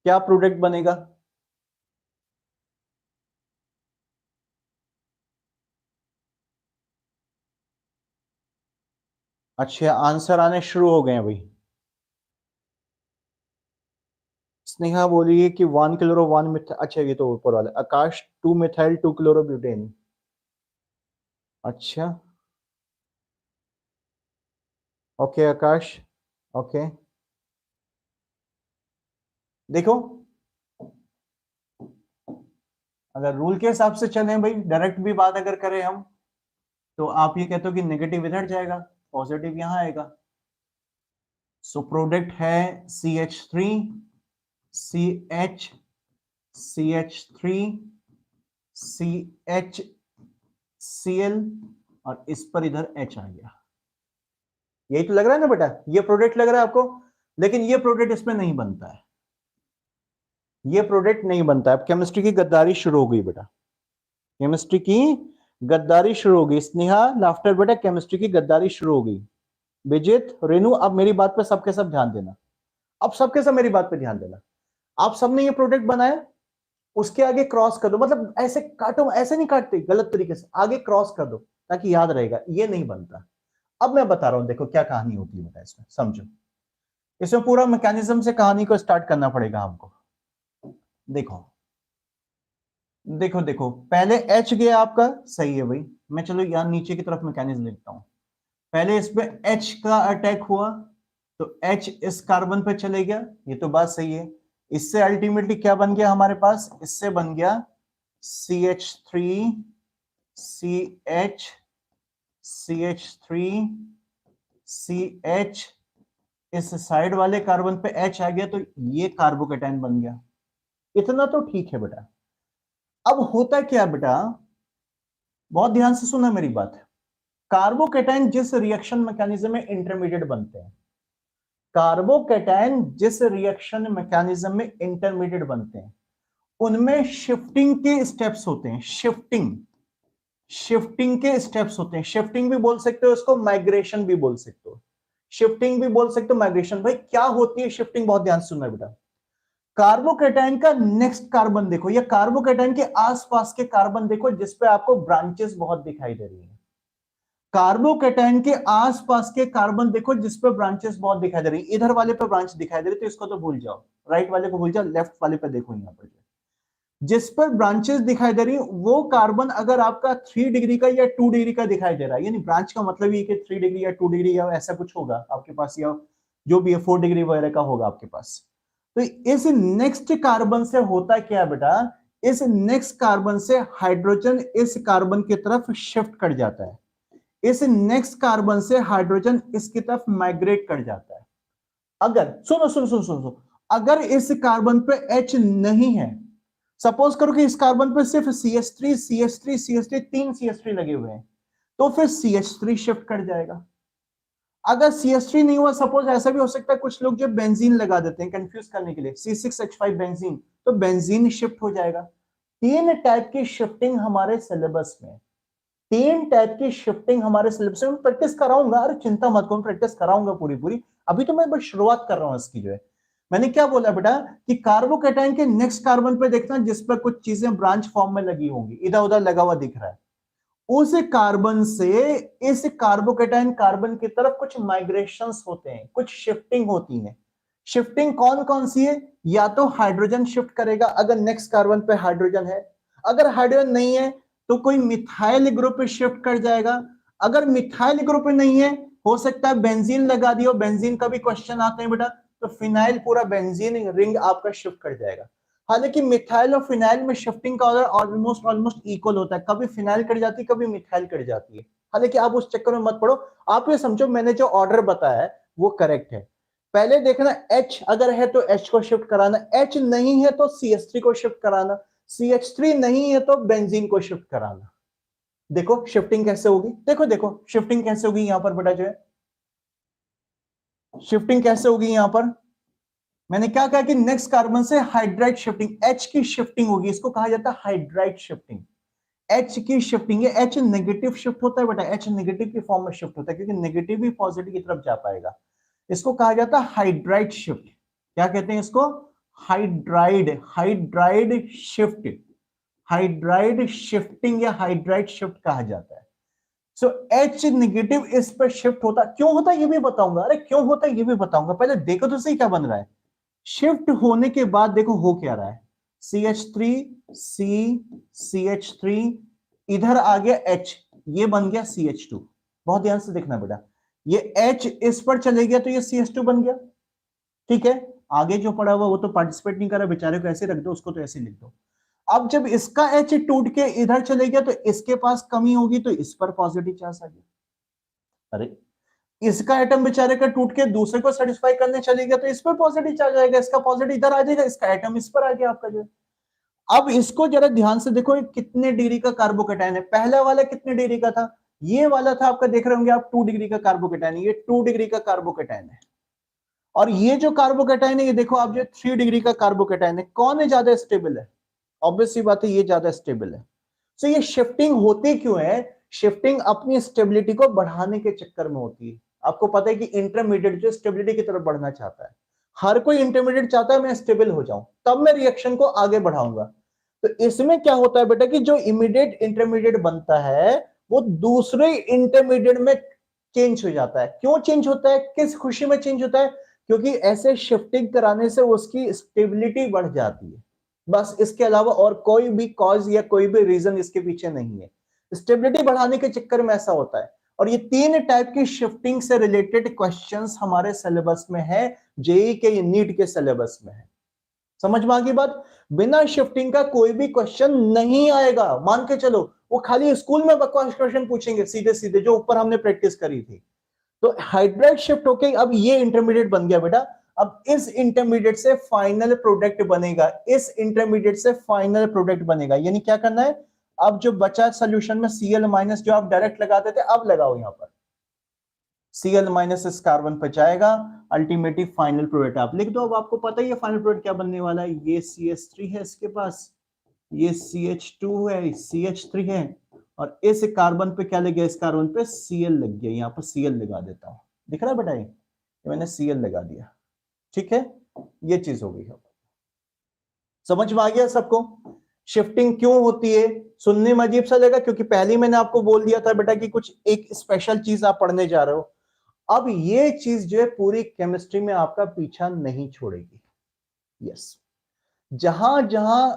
S1: क्या प्रोडक्ट बनेगा? अच्छा, आंसर आने शुरू हो गए हैं भाई। स्नेहा बोलिए कि 1 क्लोरो 1 मिथ, अच्छा ये तो ऊपर वाला, आकाश 2 मिथाइल 2 क्लोरो ब्यूटेन, अच्छा ओके आकाश, ओके। देखो, अगर रूल के हिसाब से चले भाई, डायरेक्ट भी बात अगर करें हम, तो आप ये कहते हो कि नेगेटिव इधर जाएगा, पॉजिटिव यहां आएगा, सो प्रोडक्ट है CH3 CH CH3 CHCl और इस पर इधर H आ गया। यही तो लग रहा है ना बेटा, ये प्रोडक्ट लग रहा है आपको, लेकिन ये प्रोडक्ट इसमें नहीं बनता है, ये प्रोडक्ट नहीं बनता है। अब केमिस्ट्री की गद्दारी शुरू हो गई बेटा, केमिस्ट्री की गद्दारी शुरू हो गई। स्नेहा लाफ्टर बेटा, केमिस्ट्री की गद्दारी शुरू हो गई। विजित रेनू, अब मेरी बात पे सबके सब ध्यान देना, अब सबके सब मेरी बात पे ध्यान देना। आप सबने ये प्रोडक्ट बनाया, उसके आगे क्रॉस कर दो, मतलब ऐसे काटो, ऐसे नहीं काटते गलत तरीके से, आगे क्रॉस कर दो ताकि याद रहेगा, ये नहीं बनता। अब मैं बता रहा हूं, देखो क्या कहानी होती है बेटा, इसमें समझो, इसमें पूरा मैकेनिज्म से कहानी को स्टार्ट करना पड़ेगा हमको। देखो देखो देखो, पहले H गया आपका, सही है भाई, मैं चलो यहां नीचे की तरफ मैकेनिज्म लिखता हूं। पहले इस पे H का अटैक हुआ तो H इस कार्बन पे चले गया, ये तो बात सही है। इससे अल्टीमेटली क्या बन गया हमारे पास, इससे बन गया CH3 CH CH3 CH, इस साइड वाले कार्बन पे H आ गया तो ये कार्बोकेटाइन बन गया। इतना तो ठीक है बेटा। अब होता क्या बेटा, बहुत ध्यान से सुना मेरी बात, कार्बोकेटाइन जिस रिएक्शन मैकेनिज्म में इंटरमीडिएट बनते हैं, कार्बोकेटाइन जिस रिएक्शन मैकेनिज्म में इंटरमीडिएट बनते हैं, उनमें शिफ्टिंग के स्टेप्स होते हैं। शिफ्टिंग के स्टेप्स होते हैं। शिफ्टिंग भी बोल सकते हो इसको, माइग्रेशन भी बोल सकते हो, शिफ्टिंग भी बोल सकते हो, माइग्रेशन। भाई क्या होती है शिफ्टिंग, बहुत ध्यान से सुनना बेटा। कार्बोकेटाइन का नेक्स्ट कार्बन देखो, या कार्बोकेटाइन के आसपास के कार्बन देखो जिसपे आपको ब्रांचेस बहुत दिखाई दे रही है। कार्बोकेटाइन के आसपास के कार्बन देखो जिसपे ब्रांचेस बहुत दिखाई दे रही है। इधर वाले पे ब्रांच दिखाई दे रही है तो इसको तो भूल जाओ, राइट वाले को भूल जाओ, लेफ्ट वाले पे देखो, यहां पर जिस पर ब्रांचेस दिखाई दे रही वो कार्बन अगर आपका 3 डिग्री का या 2 डिग्री का दिखाई दे रहा है, यानी ब्रांच का मतलब ये कि 3 डिग्री या 2 डिग्री या ऐसा कुछ होगा आपके पास, या जो भी है 4 डिग्री वगैरह का होगा आपके पास। तो इस नेक्स्ट कार्बन से होता क्या बेटा, इस नेक्स्ट कार्बन से हाइड्रोजन इस कार्बन की तरफ शिफ्ट कर जाता है, इस नेक्स्ट कार्बन से हाइड्रोजन इसकी तरफ माइग्रेट कर जाता है। अगर सुनो सुनो सुनो सुनो, अगर इस कार्बन पे H नहीं है, सपोज करो कि इस कार्बन पे सिर्फ CH3 CH3 CH3 तीन CH3 लगे हुए हैं, तो फिर CH3 शिफ्ट कर जाएगा। अगर CH3 नहीं हुआ, सपोज ऐसा भी हो सकता है कुछ लोग जो बेंजीन लगा देते हैं कंफ्यूज करने के लिए, C6H5 बेंजीन, तो बेंजीन शिफ्ट हो जाएगा। तीन टाइप की शिफ्टिंग हमारे सिलेबस में, तीन टाइप की शिफ्टिंग हमारे सिलेबस में प्रैक्टिस कराऊंगा। अरे चिंता मत करो, प्रैक्टिस कराऊंगा पूरी पूरी। अभी तो मैं बस शुरुआत कर रहा हूं इसकी जो है। मैंने क्या बोला बेटा कि कार्बोकेटाइन के नेक्स्ट कार्बन पे देखना जिस पर कुछ चीजें ब्रांच फॉर्म में लगी होंगी, इधर उधर लगा हुआ दिख रहा है, उस कार्बन से इस कार्बोकेटाइन कार्बन की तरफ कुछ माइग्रेशंस होते हैं, कुछ शिफ्टिंग होती है। शिफ्टिंग कौन कौन सी है, या तो हाइड्रोजन शिफ्ट करेगा अगर नेक्स्ट कार्बन पे हाइड्रोजन है, अगर हाइड्रोजन नहीं है तो कोई मिथाइल ग्रुप पे शिफ्ट कर जाएगा, अगर मिथाइल ग्रुप पे नहीं है हो सकता है बेंजीन लगा दियो, बेंजीन का भी क्वेश्चन आते हैं बेटा, तो फिनाइल पूरा बेंजीन रिंग आपका शिफ्ट कर जाएगा। हालांकि मिथाइल और फिनाइल में शिफ्टिंग का ऑर्डर ऑलमोस्ट इक्वल होता है, कभी फिनाइल कट जाती है कभी मिथाइल कट जाती है। हालांकि आप उस चक्कर में मत पड़ो, आप ये समझो मैंने जो ऑर्डर बताया है वो करेक्ट है। पहले देखना H अगर है तो H को शिफ्ट कराना, H नहीं है तो CH3 को शिफ्ट कराना, CH3 नहीं है तो बेंजीन को शिफ्ट कराना। देखो शिफ्टिंग कैसे होगी, देखो देखो शिफ्टिंग कैसे होगी यहां पर बेटा, जो है शिफ्टिंग कैसे होगी यहां पर। मैंने क्या कहा कि नेक्स्ट कार्बन से हाइड्राइड शिफ्टिंग, H की शिफ्टिंग होगी, इसको कहा जाता है हाइड्राइड शिफ्टिंग। H की शिफ्टिंग है, H नेगेटिव शिफ्ट होता है बेटा, H नेगेटिव की फॉर्म में शिफ्ट होता है क्योंकि नेगेटिव भी पॉजिटिव की तरफ जा पाएगा। इसको कहा जाता है हाइड्राइड शिफ्ट। क्या कहते हैं इसको, hydride, hydride shift, hydride shifting या हाइड्राइड शिफ्ट कहा जाता है। सो H नेगेटिव इस पर शिफ्ट होता, क्यों होता है ये भी बताऊंगा, अरे क्यों होता है ये भी बताऊंगा, पहले देखो तो सही क्या बन रहा है। शिफ्ट होने के बाद देखो हो क्या रहा है, CH3 CH3, इधर आ गया H, ये बन गया CH2। बहुत ध्यान से देखना बेटा, ये H इस पर चले गया तो ये CH2 बन गया। ठीक है, आगे जो पड़ा हुआ वो तो पार्टिसिपेट नहीं कर रहा, बेचारे को ऐसे रख दो, उसको तो ऐसे लिख दो। अब जब इसका H टूट के इधर चले गया तो इसके पास कमी होगी तो इस पर पॉजिटिव चार्ज आ गया। अरे इसका एटम बेचारे का टूट के दूसरे को सेटिस्फाई करने चले गया तो इस पर पॉजिटिव चार्ज आएगा, इसका पॉजिटिव इधर आ जाएगा, इसका एटम इस पर आ गया आपका जो। अब इसको जरा ध्यान से देखो, कितने डिग्री का कार्बोकेटाइन है। पहला वाला कितने डिग्री का था, ये वाला था आपका, देख रहे होंगे आप 2 डिग्री का कार्बोकेटाइन, ये 2 डिग्री का कार्बोकेटाइन है। और ये जो कार्बोकेटाइन है ये देखो आप जो 3 डिग्री का कार्बोकेटाइन है, कौन है ज्यादा स्टेबल है? ऑब्वियस सी बात है ये ज्यादा स्टेबल है। सो ये शिफ्टिंग होती क्यों है? शिफ्टिंग अपनी स्टेबिलिटी को बढ़ाने के चक्कर में होती है। आपको पता है कि इंटरमीडिएट जो स्टेबिलिटी की तरफ बढ़ना चाहता है, हर कोई इंटरमीडिएट चाहता है मैं स्टेबल हो जाऊं, तब मैं रिएक्शन को आगे बढ़ाऊंगा। तो इसमें क्या होता है बेटा कि जो इमीडिएट इंटरमीडिएट बनता है वो दूसरे इंटरमीडिएट में चेंज हो जाता है। क्यों चेंज होता है, किस खुशी में चेंज होता है? क्योंकि ऐसे शिफ्टिंग कराने से उसकी स्टेबिलिटी बढ़ जाती है, बस इसके अलावा और कोई भी कॉज या कोई भी रीजन इसके पीछे नहीं है। स्टेबिलिटी बढ़ाने के चक्कर में ऐसा होता है। और ये 3 टाइप की शिफ्टिंग से रिलेटेड क्वेश्चंस हमारे सिलेबस में है, जेई के नीट के सिलेबस में है। समझ में आ गई बात? बिना शिफ्टिंग का कोई भी क्वेश्चन नहीं आएगा, मान के चलो। वो खाली स्कूल में बकवास क्वेश्चन पूछेंगे सीधे सीधे, जो ऊपर हमने प्रैक्टिस करी थी। तो हाइड्राइड शिफ्ट होके अब ये इंटरमीडिएट बन गया बेटा। अब इस इंटरमीडिएट से फाइनल प्रोडक्ट बनेगा, इस इंटरमीडिएट से फाइनल प्रोडक्ट बनेगा। यानी क्या करना है, अब जो बचा सोल्यूशन में Cl माइनस जो आप डायरेक्ट लगाते थे, अब लगाओ यहां पर Cl माइनस इस कार्बन पर जाएगा, अल्टीमेटली फाइनल प्रोडक्ट आप लिख दो। अब आपको पता ही है फाइनल प्रोडक्ट क्या बनने वाला है। ये CH3 है इसके पास, ये CH2 है, CH3 है, और इस कार्बन पे क्या लग गया, इस कार्बन पे Cl लग गया। यहाँ पर Cl लगा देता हूं, दिख रहा है बेटा, ये मैंने Cl लगा दिया। ठीक है, ये चीज हो गई है। समझ में आ गया सबको शिफ्टिंग क्यों होती है? सुनने में अजीब सा लगेगा क्योंकि पहले ही मैंने आपको बोल दिया था बेटा कि कुछ एक स्पेशल चीज आप पढ़ने जा रहे हो। अब ये चीज जो है पूरी केमिस्ट्री में आपका पीछा नहीं छोड़ेगी। यस, जहां जहां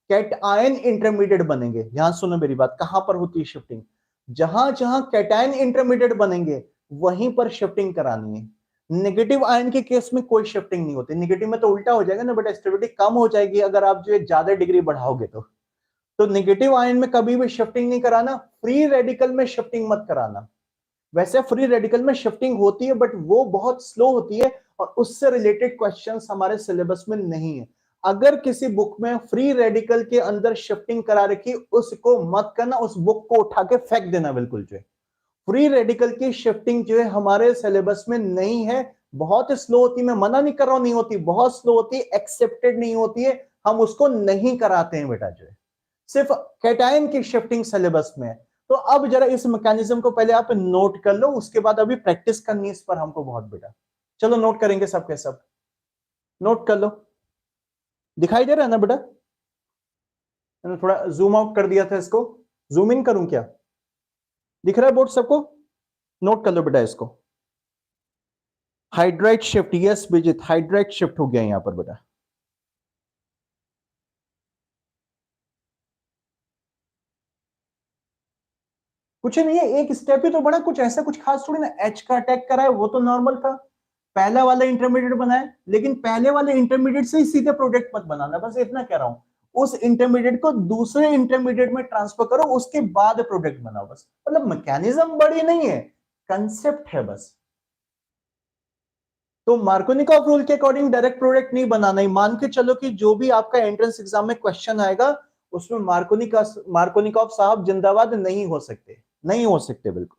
S1: कैटआयन इंटरमीडिएट बनेंगे, यहां सुनो मेरी बात, कहां पर होती है शिफ्टिंग? जहां जहां कैटायन इंटरमीडिएट बनेंगे वहीं पर शिफ्टिंग करानी है। नेगेटिव आयन के केस में कोई शिफ्टिंग नहीं होती। नेगेटिव में तो उल्टा हो जाएगा ना बेटा, स्टेबिलिटी कम हो जाएगी अगर आप जो है ज्यादा डिग्री बढ़ाओगे तो नेगेटिव आयन में कभी भी शिफ्टिंग नहीं कराना। फ्री रेडिकल में शिफ्टिंग मत कराना। वैसे फ्री रेडिकल में शिफ्टिंग होती है बट वो बहुत स्लो होती है और उससे रिलेटेड क्वेश्चंस हमारे सिलेबस में नहीं है। अगर किसी बुक में फ्री रेडिकल के अंदर शिफ्टिंग करा रखी, उसको मत करना, उस बुक को उठा के फेंक देना बिल्कुल। जो है फ्री रेडिकल की शिफ्टिंग जो है हमारे सिलेबस में नहीं है। बहुत स्लो होती, मैं मना नहीं कर रहा हूं नहीं होती, बहुत स्लो होती, एक्सेप्टेड नहीं होती है, हम उसको नहीं कराते हैं बेटा। जो है सिर्फ कैटायन की शिफ्टिंग सिलेबस में है। तो अब जरा इस मैकेनिज्म को पहले आप नोट कर लो, उसके बाद अभी प्रैक्टिस करनी है इस पर हमको बहुत बेटा। चलो नोट करेंगे सबके सब, नोट कर लो। दिखाई दे रहा है ना बेटा? मैंने थोड़ा जूम आउट कर दिया था, इसको जूम इन करूं क्या? दिख रहा है बोर्ड सबको? नोट कर लो बेटा इसको। Hydride shift, yes Vijit, hydride shift हो गया यहां पर बेटा। कुछ नहीं है, एक स्टेप ही तो बड़ा, कुछ ऐसा कुछ खास थोड़ी ना। एच का अटैक करा है वो तो नॉर्मल था, पहला वाला इंटरमीडिएट बनाया, लेकिन पहले वाले इंटरमीडिएट से ही सीधे प्रोडक्ट मत बनाना, बस इतना कह रहा हूं। उस इंटरमीडिएट को दूसरे इंटरमीडिएट में ट्रांसफर करो, उसके बाद प्रोडक्ट बनाओ बस। मतलब मैकेनिज्म बड़ी नहीं है, कंसेप्ट है बस। तो मार्कोनिकॉफ रूल के अकॉर्डिंग डायरेक्ट प्रोडक्ट नहीं बनाना ही। मान के चलो कि जो भी आपका एंट्रेंस एग्जाम में क्वेश्चन आएगा उसमें मार्कोनिकॉफ साहब जिंदाबाद नहीं हो सकते, नहीं हो सकते बिल्कुल।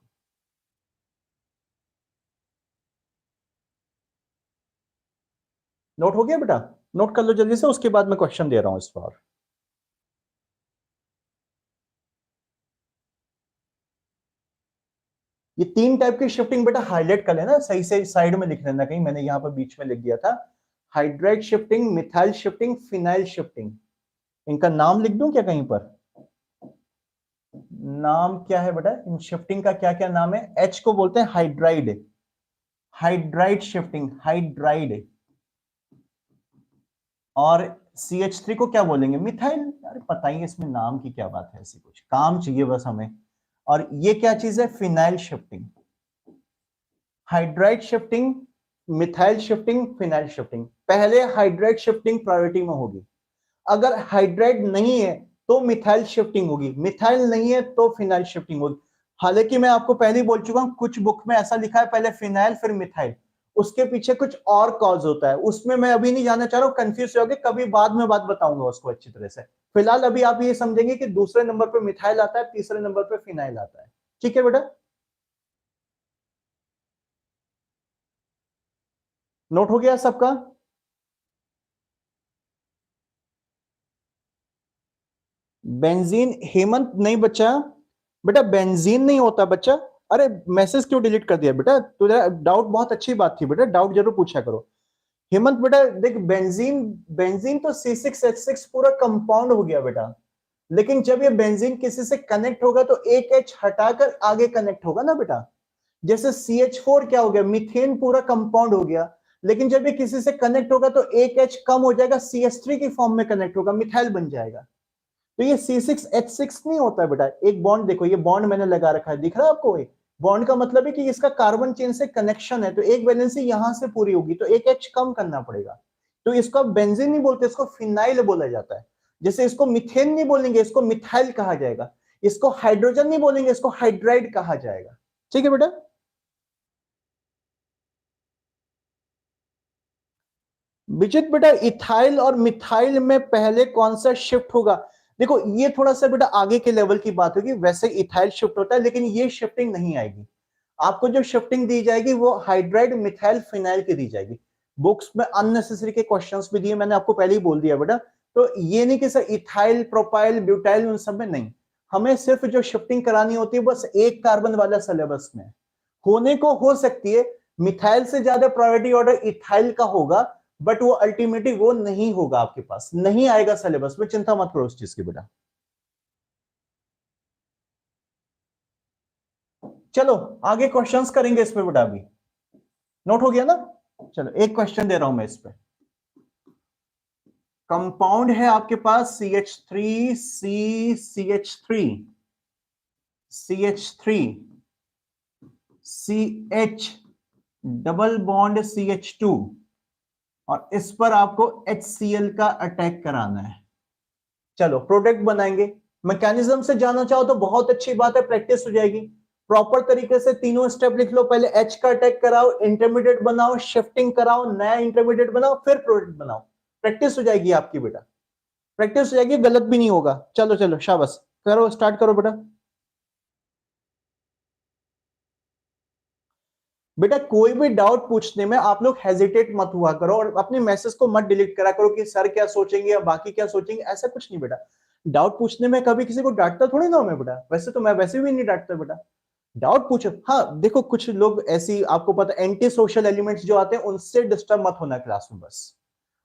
S1: नोट हो गया बेटा? नोट कर लो जल्दी से, उसके बाद मैं क्वेश्चन दे रहा हूं इस बार। ये 3 टाइप की शिफ्टिंग बेटा हाईलाइट कर लेना, सही से साइड में लिख लेना, कहीं मैंने यहां पर बीच में लिख दिया था। Hydride shifting, methyl shifting, phenyl shifting. इनका नाम लिख दूं क्या कहीं पर? नाम क्या है बेटा इन शिफ्टिंग का, क्या क्या नाम है? एच को बोलते हैं हाइड्राइड, हाइड्राइड शिफ्टिंग, हाइड्राइड। और CH3 को क्या बोलेंगे? मिथाइल। अरे पता ही है इसमें नाम की क्या बात है, ऐसी कुछ काम चाहिए बस हमें। और ये क्या चीज है? Phenyl shifting. Hydride shifting, methyl shifting, phenyl shifting. पहले हाइड्राइड शिफ्टिंग प्रायोरिटी में होगी। अगर हाइड्राइड नहीं है तो मिथाइल शिफ्टिंग होगी, मिथाइल नहीं है तो फिनाइल शिफ्टिंग होगी। हालांकि मैं आपको पहले ही बोल चुका हूं, कुछ बुक में ऐसा लिखा है पहले फिनाइल फिर मिथाइल, उसके पीछे कुछ और कॉज होता है, उसमें मैं अभी नहीं जाना चाह रहा हूं, कंफ्यूज हो गए, कभी बाद में बात बताऊंगा उसको अच्छी तरह से। फिलहाल अभी आप ये समझेंगे कि दूसरे नंबर पे मिथाइल आता है, तीसरे नंबर पे फिनाइल आता है। ठीक है बेटा, नोट हो गया सबका? बेंजीन, हेमंत नहीं बच्चा, बेटा बेंजीन नहीं होता बच्चा। अरे मैसेज क्यों डिलीट कर दिया बेटा? तुझे डाउट, बहुत अच्छी बात थी बेटा, डाउट जरूर पूछा करो। हेमंत बेटा देख, बेंजीन, बेंजीन तो C6H6 पूरा कंपाउंड हो गया बेटा, लेकिन जब ये बेंजीन किसी से कनेक्ट होगा तो एक H हटाकर आगे कनेक्ट होगा ना बेटा। जैसे CH4 क्या हो गया, मीथेन पूरा कंपाउंड हो गया, लेकिन जब ये किसी से कनेक्ट होगा तो एक H कम हो जाएगा, CH3 की फॉर्म में कनेक्ट होगा, मिथाइल बन जाएगा। तो ये C6H6 नहीं होता है बेटा। एक बॉन्ड देखो, ये बॉन्ड मैंने लगा रखा है, दिख रहा है आपको? एक बॉन्ड का मतलब है कि इसका कार्बन चेन से कनेक्शन है, तो एक वैलेंसी यहां से पूरी होगी, तो एक H कम करना पड़ेगा। तो इसको आप बेंजीन नहीं बोलते, इसको फिनाइल बोला जाता है। जैसे इसको मिथेन नहीं बोलेंगे, इसको मिथाइल कहा जाएगा। इसको हाइड्रोजन नहीं बोलेंगे, इसको हाइड्राइड कहा जाएगा। ठीक है बेटा। विजित बेटा, इथाइल और मिथाइल में पहले कौन सा शिफ्ट होगा? देखो ये थोड़ा सा बेटा आगे के लेवल की बात होगी, वैसे इथाइल शिफ्ट होता है, लेकिन ये शिफ्टिंग नहीं आएगी। आपको जो शिफ्टिंग दी जाएगी वो हाइड्राइड मिथाइल फिनाइल की दी जाएगी। बुक्स में अननेसेसरी के क्वेश्चंस भी दिए, मैंने आपको पहले ही बोल दिया बेटा। तो ये नहीं कि सर इथाइल प्रोपाइल ब्यूटाइल उन सब में नहीं, हमें सिर्फ जो शिफ्टिंग करानी होती है बस एक कार्बन वाला सिलेबस में होने को हो सकती है। मिथाइल से ज्यादा प्रायोरिटी ऑर्डर इथाइल का होगा, बट वो अल्टीमेटली वो नहीं होगा, आपके पास नहीं आएगा सिलेबस में, चिंता मत करो उस चीज की बेटा। चलो आगे क्वेश्चंस करेंगे इस पे बेटा, अभी नोट हो गया ना? चलो एक क्वेश्चन दे रहा हूं मैं इस पे। कंपाउंड है आपके पास CH3 C CH3 CH3 CH double bond CH2, और इस पर आपको HCl का अटैक कराना है। चलो प्रोडक्ट बनाएंगे। मैकेनिज्म से जाना चाहो तो बहुत अच्छी बात है, प्रैक्टिस हो जाएगी। प्रॉपर तरीके से तीनों स्टेप लिख लो, पहले H का अटैक कराओ, इंटरमीडिएट बनाओ, शिफ्टिंग कराओ, नया इंटरमीडिएट बनाओ, फिर प्रोडक्ट बनाओ। प्रैक्टिस हो जाएगी आपकी बेटा, प्रैक्टिस हो जाएगी, गलत भी नहीं होगा। चलो चलो शाबाश, करो स्टार्ट करो बेटा। बेटा कोई भी डाउट पूछने में आप लोग हेजिटेट मत हुआ करो, और अपने मैसेज को मत डिलीट करा करो कि सर क्या सोचेंगे या बाकी क्या सोचेंगे, ऐसा कुछ नहीं बेटा। डाउट पूछने में कभी किसी को डांटता थोड़ी ना मैं बेटा, वैसे तो मैं वैसे भी नहीं डांटता बेटा। डाउट पूछो। हाँ देखो कुछ लोग ऐसी, आपको पता एंटी सोशल एलिमेंट्स जो आते हैं, उनसे डिस्टर्ब मत होना क्लास में बस।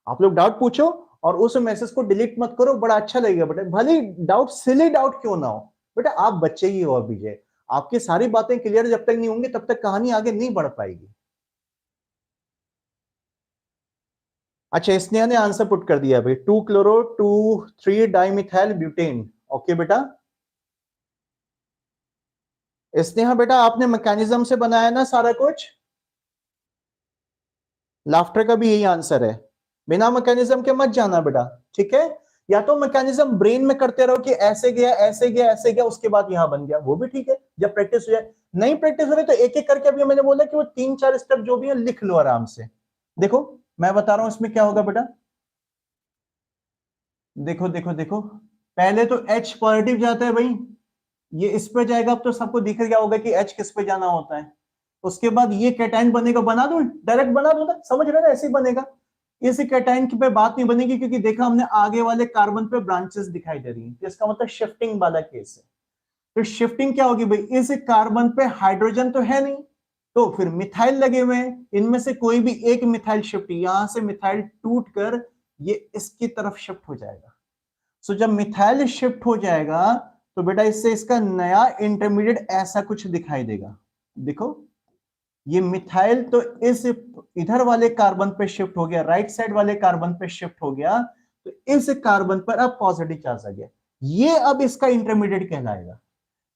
S1: आप लोग डाउट पूछो और उस मैसेज को डिलीट मत करो, बड़ा अच्छा लगेगा बेटा, भले डाउट सिली डाउट क्यों ना हो। बेटा आप बच्चे ही हो अभी, जे आपकी सारी बातें क्लियर जब तक नहीं होंगी तब तक कहानी आगे नहीं बढ़ पाएगी। अच्छा स्नेहा ने आंसर पुट कर दिया भाई, 2 chloro 2 3 डाइमिथाइल ब्यूटेन। ओके बेटा। स्नेहा बेटा आपने मैकेनिज्म से बनाया ना सारा कुछ? लाफ्टर का भी यही आंसर है, बिना मैकेनिज्म के मत जाना बेटा। ठीक है, या तो मैकेनिज्म ब्रेन में करते रहो कि ऐसे गया ऐसे गया ऐसे गया, उसके बाद यहां बन गया, वो भी ठीक है जब प्रैक्टिस हो जाए। नहीं प्रैक्टिस हो रही तो एक एक करके, अभी मैंने बोला कि वो 3 4 स्टेप जो भी है लिख लो आराम से। देखो मैं बता रहा हूं इसमें क्या होगा बेटा, देखो देखो देखो, पहले तो H पॉजिटिव जाता है भाई, ये इस पे जाएगा, अब तो सबको दिख गया होगा कि H किस पे जाना होता है। उसके बाद ये कैटाइन बनेगा, बना दो डायरेक्ट, बना दो ना, समझ रहे ना, ऐसे ही बनेगा। इस कैटाइन की पे बात नहीं बनेगी, क्योंकि देखा हमने आगे वाले कार्बन पे ब्रांचेस दिखाई दे रही हैं, तो इसका मतलब शिफ्टिंग वाला केस है। तो शिफ्टिंग क्या होगी भाई, इस कार्बन पे हाइड्रोजन तो है नहीं, तो फिर मिथाइल लगे हुए हैं, इनमें से कोई भी एक मिथाइल शिफ्ट, यहां से मिथाइल टूट कर ये इसकी तरफ शिफ्ट हो जाएगा। सो जब मिथाइल शिफ्ट हो जाएगा तो बेटा इससे इसका नया इंटरमीडिएट ऐसा कुछ दिखाई देगा। देखो ये मिथाइल तो इस इधर वाले कार्बन पे शिफ्ट हो गया, राइट साइड वाले कार्बन पे शिफ्ट हो गया, तो इस कार्बन पर अब पॉजिटिव चार्ज आ गया, ये अब इसका इंटरमीडिएट कहलाएगा।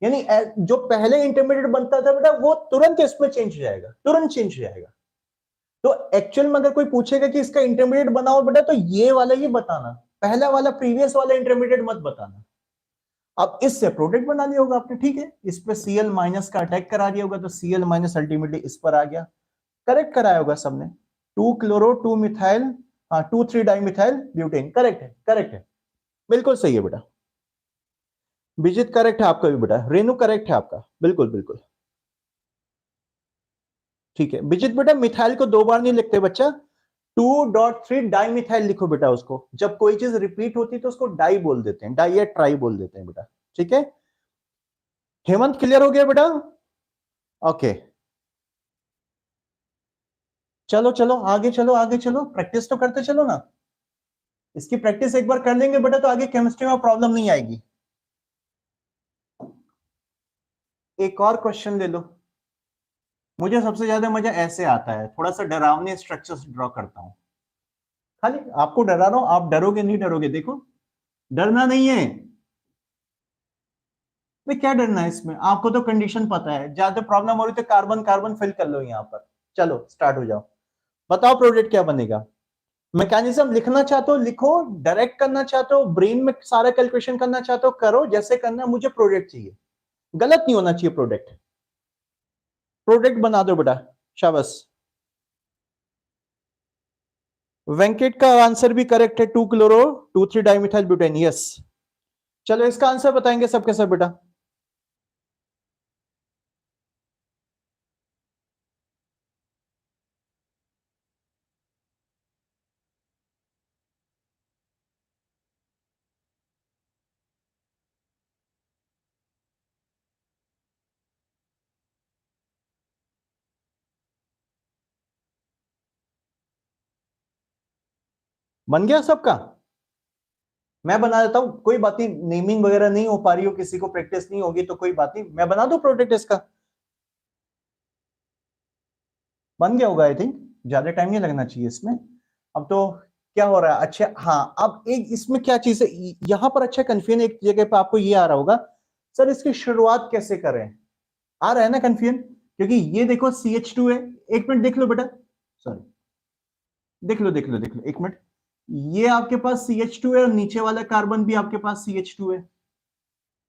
S1: यानी जो पहले इंटरमीडिएट बनता था बेटा वो तुरंत इसमें चेंज हो जाएगा, तुरंत चेंज हो जाएगा। तो एक्चुअल में अगर कोई पूछेगा कि इसका इंटरमीडिएट बनाओ बेटा, तो ये वाला ही बताना, पहला वाला प्रीवियस वाला इंटरमीडिएट मत बताना। अब इससे प्रोडक्ट बना लिया होगा आपने, ठीक है, इस पे Cl माइनस का अटैक करा दिया होगा तो Cl माइनस अल्टीमेटली इस पर आ गया, करेक्ट कराया होगा सबने, 2 क्लोरो 2 मिथाइल, हाँ 2 3 डाइमिथाइल ब्यूटेन, करेक्ट है, करेक्ट है, बिल्कुल सही है बेटा। विजित करेक्ट है आपका भी बेटा, रेनू करेक्ट है आपका, बिल्कुल बिल्कुल ठीक है। विजित बेटा मिथाइल को दो बार नहीं लिखते बच्चा, 2.3 डाइमिथाइल लिखो बेटा, उसको जब कोई चीज रिपीट होती है तो उसको डाई बोल देते हैं, डाई या ट्राई बोल देते हैं बेटा, ठीक है। हेमंत क्लियर हो गया बेटा? ओके चलो चलो आगे चलो, आगे चलो, प्रैक्टिस तो करते चलो ना, इसकी प्रैक्टिस एक बार कर लेंगे बेटा तो आगे केमिस्ट्री में प्रॉब्लम नहीं आएगी। एक और क्वेश्चन ले लो, मुझे सबसे ज्यादा मजा ऐसे आता है, थोड़ा सा डरावने स्ट्रक्चर्स ड्रॉ करता हूं, खाली आपको डरा रहा हूं, आप डरोगे नहीं डरोगे, देखो डरना नहीं है, तो क्या डरना है इसमें, आपको तो कंडीशन पता है, ज्यादा प्रॉब्लम हो रही तो कार्बन कार्बन फिल कर लो यहां पर। चलो स्टार्ट हो जाओ, बताओ प्रोडक्ट क्या बनेगा। मैकेनिज्म लिखना चाहते हो लिखो, डायरेक्ट करना चाहते हो ब्रेन में सारा कैलकुलेशन करना चाहते हो करो, जैसे करना, मुझे प्रोडक्ट चाहिए, गलत नहीं होना चाहिए प्रोडक्ट, प्रोडक्ट बना दो बेटा, शाबाश। वेंकट का आंसर भी करेक्ट है, 2 क्लोरो 2 3 डाइमिथाइल ब्यूटेन, यस। चलो इसका आंसर बताएंगे सबके सब बेटा। बन गया सबका? मैं बना देता हूं, कोई बात नहीं, नेमिंग वगैरह नहीं हो पा रही हो किसी को, प्रैक्टिस नहीं होगी तो कोई बात नहीं, मैं बना दूं प्रोडक्ट इसका। बन गया होगा आई थिंक, ज्यादा टाइम नहीं लगना चाहिए इसमें। अब तो क्या हो रहा है, अच्छा हाँ, अब एक इसमें क्या चीज है यहां पर, अच्छा कंफ्यूजन एक जगह पे आपको ये आ रहा होगा, सर इसकी शुरुआत कैसे करें, आ रहा है ना कंफ्यूजन, क्योंकि ये देखो CH2 है, एक मिनट देख लो बेटा, सॉरी, देख लो देख लो देख लो, एक मिनट, ये आपके पास CH2 है और नीचे वाला कार्बन भी आपके पास CH2 है,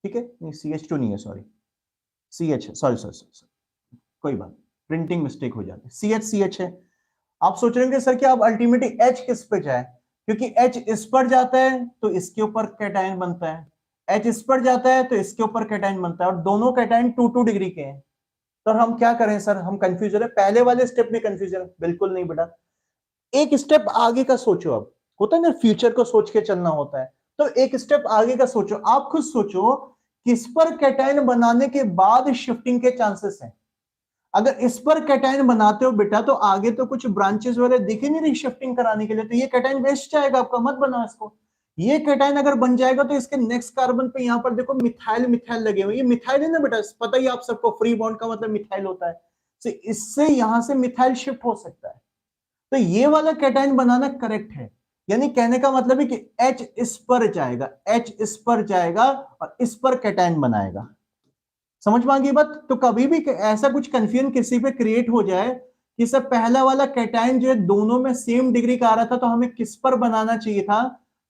S1: ठीक है, नहीं CH2 नहीं है, सॉरी CH है, सॉरी सॉरी सॉरी, कोई बात, प्रिंटिंग मिस्टेक हो जाती है, CH है। आप सोच रहे होंगे सर कि आप अल्टीमेटली H किस पे जाए, क्योंकि H इस पर जाता है तो इसके ऊपर कैटायन बनता है, H इस पर जाता है तो इसके ऊपर कैटायन बनता है, और दोनों कैटायन 2 डिग्री के हैं, तो हम क्या करें सर, हम कंफ्यूज हो रहे, पहले वाले स्टेप में कंफ्यूज है, बिल्कुल नहीं बेटा, एक स्टेप आगे का सोचो, अब होता है ना फ्यूचर को सोच के चलना होता है, तो एक स्टेप आगे का सोचो, आप खुद सोचो किस पर कैटायन बनाने के बाद शिफ्टिंग के चांसेस हैं, अगर इस पर कैटायन बनाते हो बेटा तो आगे तो कुछ ब्रांचेस वाले दिख ही नहीं रही शिफ्टिंग कराने के लिए, तो ये कैटायन वेस्ट जाएगा आपका, मत बनाओ इसको। ये कैटायन अगर बन जाएगा तो इसके नेक्स्ट कार्बन पे यहां पर देखो मिथाइल मिथाइल लगे हुए, ये मिथाइल है ना बेटा, पता ही आप सबको, फ्री बॉन्ड का मतलब मिथाइल होता है, तो इससे यहां से मिथाइल शिफ्ट हो सकता है, तो ये वाला कैटायन बनाना करेक्ट है, यानी कहने का मतलब है कि H इस पर जाएगा, H इस पर जाएगा और इस पर कैटायन बनाएगा, समझ में आ गई बात। तो कभी भी ऐसा कुछ कंफ्यूजन किसी पे क्रिएट हो जाए कि सर पहला वाला कैटायन जो है दोनों में सेम डिग्री का आ रहा था तो हमें किस पर बनाना चाहिए था,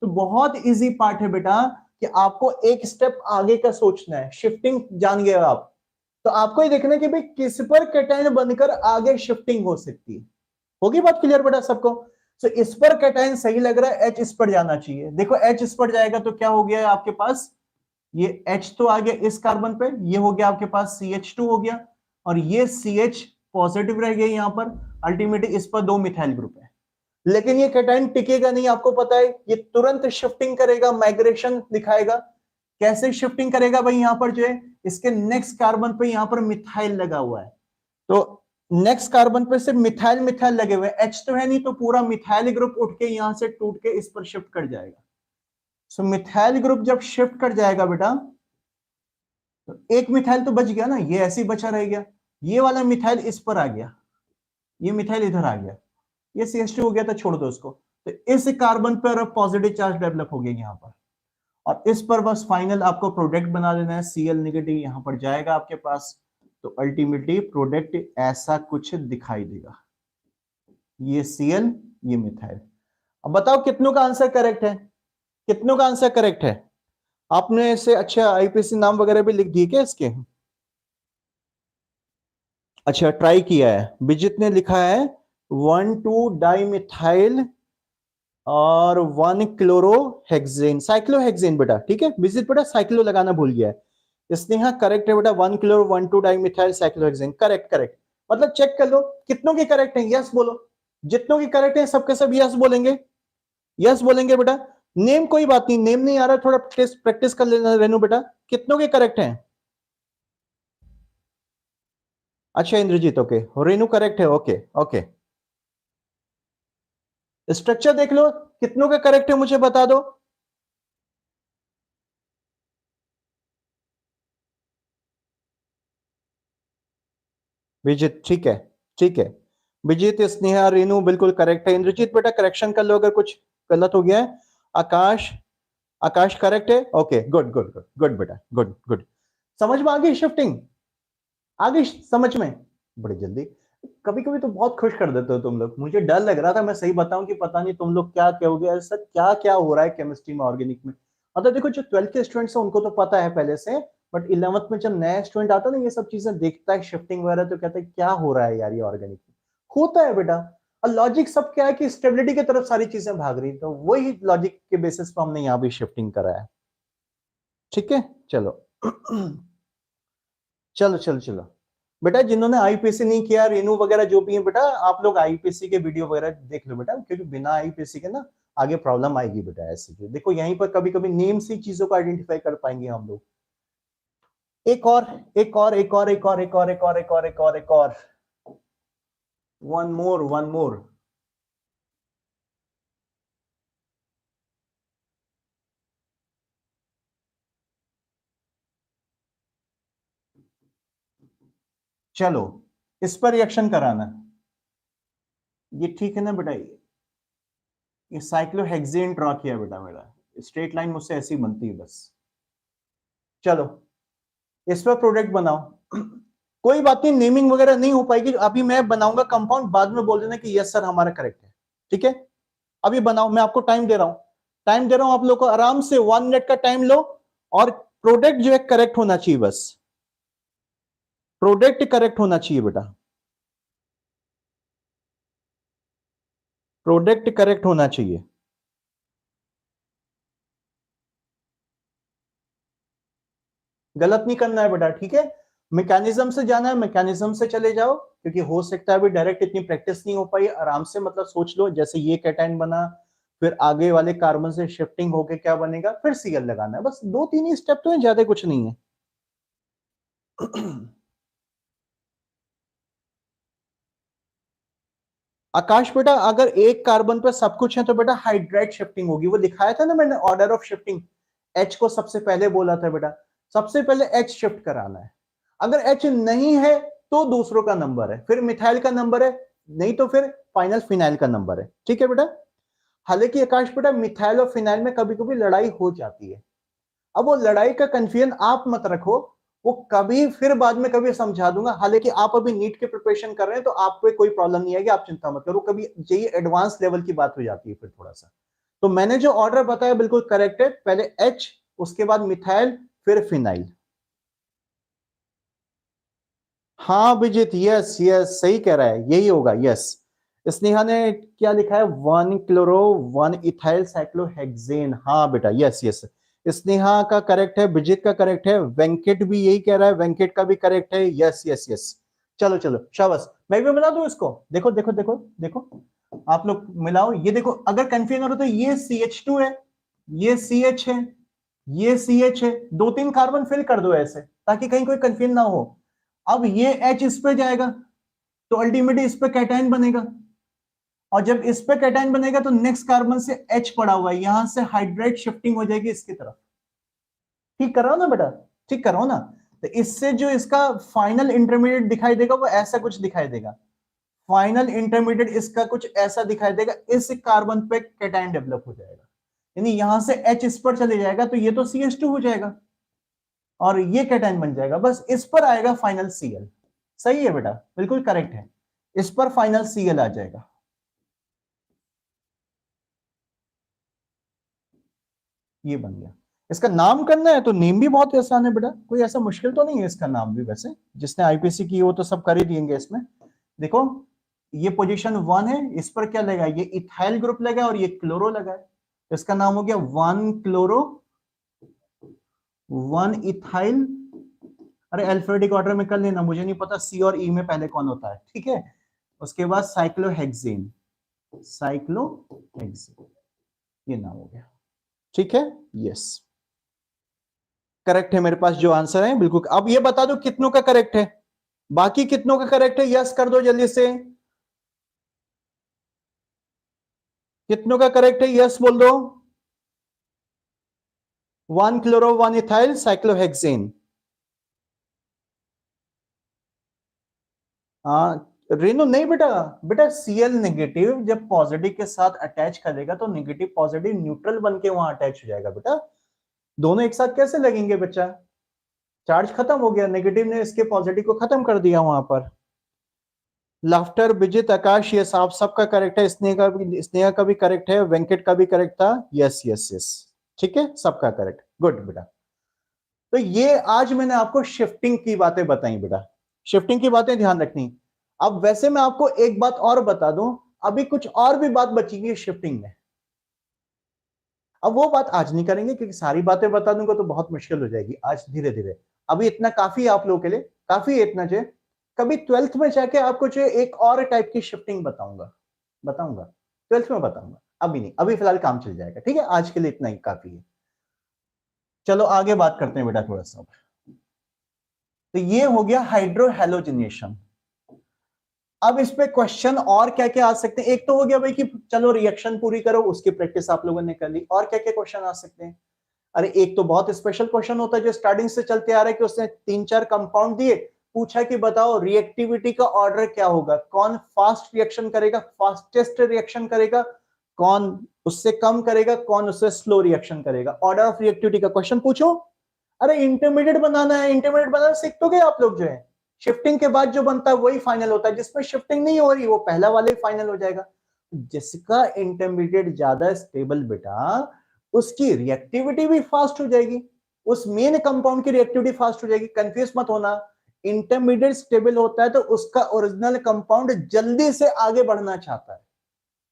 S1: तो बहुत इजी पार्ट है बेटा कि आपको एक स्टेप आगे का सोचना है, शिफ्टिंग जान गए आप, तो आपको ये देखना है कि भाई किस पर कैटायन बनकर आगे शिफ्टिंग हो सकती है, होगी बात क्लियर बेटा सबको। तो इस पर कैटायन सही लग रहा है, H इस पर जाना चाहिए, देखो H इस पर जाएगा तो क्या हो गया आपके पास, ये H तो आ गया इस कार्बन पे, ये हो गया आपके पास CH2 हो गया, और ये CH पॉजिटिव रह गया यहां पर, अल्टीमेटली इस पर 2 मिथाइल ग्रुप है, लेकिन ये कैटायन टिकेगा नहीं, आपको पता है, ये तुरंत शिफ्टिंग करेगा, माइग्रेशन दिखाएगा, कैसे शिफ्टिंग करेगा भाई, यहां पर जो है इसके नेक्स्ट कार्बन पे यहां पर मिथाइल लगा हुआ है, तो नेक्स्ट कार्बन पे सिर्फ मिथाइल मिथाइल लगे हुए, H तो है नहीं, तो पूरा मिथाइल ग्रुप उठ के यहां से टूट के इस पर शिफ्ट कर जाएगा, सो मिथाइल ग्रुप जब शिफ्ट कर जाएगा बेटा तो एक मिथाइल तो बच गया ना, ये ऐसे ही बचा रह गया, ये वाला मिथाइल इस पर आ गया, ये मिथाइल इधर आ गया, ये CH2 हो गया तो छोड़ दो उसको, तो इस कार्बन पर पॉजिटिव चार्ज डेवलप हो गया यहां पर, और इस पर बस फाइनल आपको प्रोडक्ट बना लेना है, Cl नेगेटिव यहां पर जाएगा आपके पास, तो अल्टीमेटली प्रोडक्ट ऐसा कुछ दिखाई देगा, ये Cl ये मिथाइल। अब बताओ कितनों का आंसर करेक्ट है, कितनों का आंसर करेक्ट है, आपने इसे अच्छा आईपीसी नाम वगैरह भी लिख दिए क्या इसके? अच्छा ट्राई किया है, विजित ने लिखा है 1,2 डाइमिथाइल और 1 क्लोरोहेक्सेन, साइक्लोहेक्सेन बेटा, ठीक है। विजिट बेटा साइक्लो लगाना भूल गया है। स्नेहा करेक्ट है बेटा, 1 chloro 1,2 dimethyl cyclohexane, correct correct. मतलब चेक कर लो कितनों की करेक्ट है, यस बोलो। जितनों की करेक्ट है सबके सब यस बोलेंगे, यस बोलेंगे बेटा। नेम कोई बात नहीं, नेम नहीं आ रहा, थोड़ा प्रैक्टिस कर लेना रेनू बेटा। कितनों के करेक्ट हैं? अच्छा इंद्रजीत ओके, रेनू करेक्ट है, ओके ओके। स्ट्रक्चर देख लो कितनों के करेक्ट है, मुझे बता दो। विजित ठीक है, ठीक है। विजित स्नेहा रेनू बिल्कुल करेक्ट है। इंद्रजीत बेटा करेक्शन कर लो अगर कुछ गलत हो गया है। आकाश, आकाश करेक्ट है, okay good good good good बेटा, गुड गुड। समझ में आ गई शिफ्टिंग? आ गई समझ में? बड़ी जल्दी। कभी कभी तो बहुत खुश कर देते हो तुम लोग, मुझे डर लग रहा था मैं सही बताऊं कि पता नहीं तुम लोग क्या कहोगे, ऐसा क्या क्या हो रहा है केमिस्ट्री में ऑर्गेनिक में। मतलब देखो जो 12th के स्टूडेंट्स हैं उनको तो पता है पहले से, बट 11th में जब नया स्टूडेंट आता है ना ये सब चीजें देखता है शिफ्टिंग वगैरह, तो कहता है क्या हो रहा है यार ये ऑर्गेनिक में। होता है बेटा। और लॉजिक सब क्या है कि स्टेबिलिटी की तरफ सारी चीजें भाग रही, तो वही लॉजिक के बेसिस पर हमने यहाँ भी शिफ्टिंग करा है। ठीक है चलो चलो चलो चलो। बेटा जिन्होंने आईपीसी नहीं किया, रेनू वगैरह जो भी है बेटा, आप लोग आईपीसी के वीडियो वगैरह देख लो बेटा, क्योंकि बिना आईपीसी के ना आगे प्रॉब्लम आएगी बेटा। ऐसे जो देखो यहीं पर कभी कभी नेम से चीजों को आइडेंटिफाई कर पाएंगे हम लोग। एक और एक और एक और एक और एक और एक और एक और एक और एक और वन मोर वन मोर। चलो इस पर रिएक्शन कराना, ये ठीक है ना बेटा? ये साइक्लोहेक्सेन ड्रॉ किया बेटा मेरा, स्ट्रेट लाइन मुझसे ऐसी बनती है बस। चलो इस पर प्रोडक्ट बनाओ कोई बात नहीं, नेमिंग वगैरह नहीं हो पाएगी, अभी मैं बनाऊंगा कंपाउंड, बाद में बोल देना कि यस सर हमारा करेक्ट है। ठीक है अभी बनाओ, मैं आपको टाइम दे रहा हूं, टाइम दे रहा हूं आप लोग को, आराम से 1 मिनट का टाइम लो। और प्रोडक्ट जो है करेक्ट होना चाहिए बस, प्रोडक्ट करेक्ट होना चाहिए बेटा, प्रोडक्ट करेक्ट होना चाहिए। गलत नहीं करना है बेटा, ठीक है। मैकेनिज्म से जाना है, मैकेनिज्म से चले जाओ, क्योंकि हो सकता है अभी डायरेक्ट इतनी प्रैक्टिस नहीं हो पाई। आराम से मतलब सोच लो, जैसे ये कैटायन बना, फिर आगे वाले कार्बन से शिफ्टिंग होके क्या बनेगा, फिर सीएल लगाना है, बस 2-3 ही स्टेप तो है, ज्यादा कुछ नहीं है आकाश बेटा अगर एक कार्बन पे सब कुछ है तो बेटा हाइड्राइड शिफ्टिंग होगी, वो दिखाया था ना मैंने ऑर्डर ऑफ शिफ्टिंग। एच को सबसे पहले बोला था बेटा, सबसे पहले एच शिफ्ट कराना है। अगर एच नहीं है तो दूसरों का नंबर है, फिर मिथाइल का नंबर है, नहीं तो फिर फाइनल फिनाइल का नंबर है। ठीक है बेटा। हालांकि आकाश बेटा मिथाइल और फिनाइल में कभी कभी लड़ाई हो जाती है, अब वो लड़ाई का कंफ्यूजन आप मत रखो, वो कभी फिर बाद में कभी समझा दूंगा। हालांकि आप अभी नीट के प्रिपरेशन कर रहे हैं तो आपको कोई प्रॉब्लम नहीं आएगी, आप चिंता मत करो। कभी ये एडवांस लेवल की बात हो जाती है फिर थोड़ा सा। तो मैंने जो ऑर्डर बताया बिल्कुल करेक्ट है, पहले एच, उसके बाद मिथाइल, फिर फिनाइल। हाँ विजित, यस यस सही कह रहा है, यही होगा, यस। स्नेहा ने क्या लिखा है, 1 क्लोरो 1 इथाइल साइक्लोहेक्सेन, हाँ बेटा यस यस। स्नेहा का करेक्ट है, विजित का करेक्ट है, वेंकट भी यही कह रहा है, वेंकट का भी करेक्ट है, यस यस यस। चलो चलो शाबाश, मैं भी बना दूं इसको, देखो देखो देखो देखो, आप लोग मिलाओ, ये देखो अगर कंफ्यूजन हो रहा तो ये CH2 है, ये CH है, ये CH है, 2-3 कार्बन फिल कर दो ऐसे ताकि कहीं कोई कंफ्यूजन ना हो। अब ये H इस पे जाएगा तो अल्टीमेटली इस पे कैटायन बनेगा, और जब इस पे कैटायन बनेगा तो नेक्स्ट कार्बन से H पड़ा हुआ है, यहां से हाइड्राइड शिफ्टिंग हो जाएगी इसकी तरफ। ठीक कर रहा हूं ना बेटा, ठीक कर रहा हूं ना? तो इससे जो इसका फाइनल इंटरमीडिएट दिखाई देगा वो ऐसा कुछ दिखाई देगा, फाइनल इंटरमीडिएट इसका कुछ ऐसा दिखाई देगा, इस कार्बन पे कैटायन डेवलप हो जाएगा, यानी यहां से H इस पर चले जाएगा तो ये तो CH2 हो जाएगा और ये कैटायन बन जाएगा, बस इस पर आएगा फाइनल Cl। सही है बेटा, बिल्कुल करेक्ट है, इस पर फाइनल Cl आ जाएगा। ये बन गया, इसका नाम करना है तो नेम भी बहुत आसान है बेटा, कोई ऐसा मुश्किल तो नहीं है इसका नाम भी। वैसे जिसने आईपीसी की हो तो सब कर ही देंगे इसमें। देखो ये पोजीशन 1 है, इस पर क्या लगा, ये इथाइल ग्रुप लगा और ये क्लोरो लगा है, इसका नाम हो गया 1 क्लोरो 1 इथाइल। अरे अल्फाबेटिक ऑर्डर में कर लेना, मुझे नहीं पता सी और ई में पहले कौन होता है, ठीक है। उसके बाद साइक्लोहेक्सेन, साइक्लोहेक्सेन ये नाम हो गया, ठीक है। यस करेक्ट है मेरे पास जो आंसर है बिल्कुल। अब ये बता दो कितनों का करेक्ट है, बाकी कितनों का करेक्ट है, यस कर दो जल्दी से। कितनों का करेक्ट है, यस बोल दो। 1 क्लोरो 1 इथाइल साइक्लोहेक्सेन। रेनो नहीं बेटा, बेटा Cl नेगेटिव जब पॉजिटिव के साथ अटैच करेगा तो नेगेटिव पॉजिटिव न्यूट्रल बन के वहां अटैच हो जाएगा बेटा, दोनों एक साथ कैसे लगेंगे बच्चा, चार्ज खत्म हो गया, नेगेटिव ने इसके पॉजिटिव को खत्म कर दिया वहां पर। लाफ्टर, विजित, आकाश ये साफ सबका करेक्ट है, स्नेहा का भी करेक्ट है, वेंकट का भी करेक्ट था, यस यस यस ठीक है सबका करेक्ट, गुड बेटा। तो ये आज मैंने आपको शिफ्टिंग की बातें बताई बेटा, शिफ्टिंग की बातें ध्यान रखनी। अब वैसे मैं आपको एक बात और बता दूं, अभी कुछ और भी बात बची शिफ्टिंग में, अब वो बात आज नहीं करेंगे क्योंकि सारी बातें बता दूंगा तो बहुत मुश्किल हो जाएगी, आज धीरे धीरे, अभी इतना काफी है आप लोगों के लिए, काफी है इतना जो, कभी 12th में जाके आपको जो एक और टाइप की शिफ्टिंग बताऊंगा, 12th में बताऊंगा, अभी नहीं, अभी फिलहाल काम चल जाएगा, ठीक है, आज के लिए इतना ही काफी है। चलो आगे बात करते हैं बेटा थोड़ा सा। तो ये हो गया हाइड्रोहेलोजिनेशन। अब इस पे क्वेश्चन और क्या क्या आ सकते हैं, एक तो हो गया भाई कि चलो रिएक्शन पूरी करो, उसकी प्रैक्टिस आप लोगों ने कर ली, और क्या क्या क्वेश्चन आ सकते हैं। अरे एक तो बहुत स्पेशल क्वेश्चन होता है जो स्टार्टिंग से चलते आ रहा है कि उसने 3-4 कंपाउंड दिए, पूछा कि बताओ रिएक्टिविटी का ऑर्डर क्या होगा, कौन फास्ट रिएक्शन करेगा, फास्टेस्ट रिएक्शन करेगा, कौन उससे कम करेगा, कौन उससे स्लो रिएक्शन करेगा, ऑर्डर ऑफ रिएक्टिविटी का क्वेश्चन पूछो। अरे इंटरमीडिएट बनाना है, इंटरमीडिएट बनाना सीख तो गए आप लोग, जो है शिफ्टिंग के बाद जो बनता है वही फाइनल होता है, जिसमें शिफ्टिंग नहीं हो रही वो पहला वाले ही फाइनल हो जाएगा। जिसका इंटरमीडिएट ज्यादा स्टेबल बेटा उसकी रिएक्टिविटी भी फास्ट हो जाएगी, उस मेन कंपाउंड की रिएक्टिविटी फास्ट हो जाएगी, कंफ्यूज मत होना। इंटरमीडिएट स्टेबल होता है तो उसका ओरिजिनल कंपाउंड जल्दी से आगे बढ़ना चाहता है।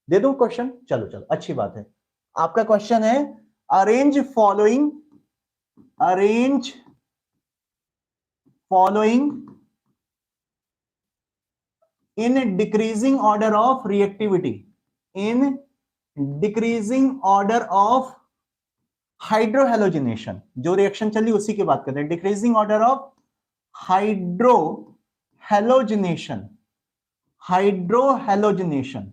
S1: दे दूं क्वेश्चन, चलो चलो अच्छी बात है। आपका क्वेश्चन है arrange following in decreasing order of reactivity, in decreasing order of hydrohalogenation, जो रिएक्शन चली उसी की बात कर रहे हैं, decreasing order of hydrohalogenation, hydrohalogenation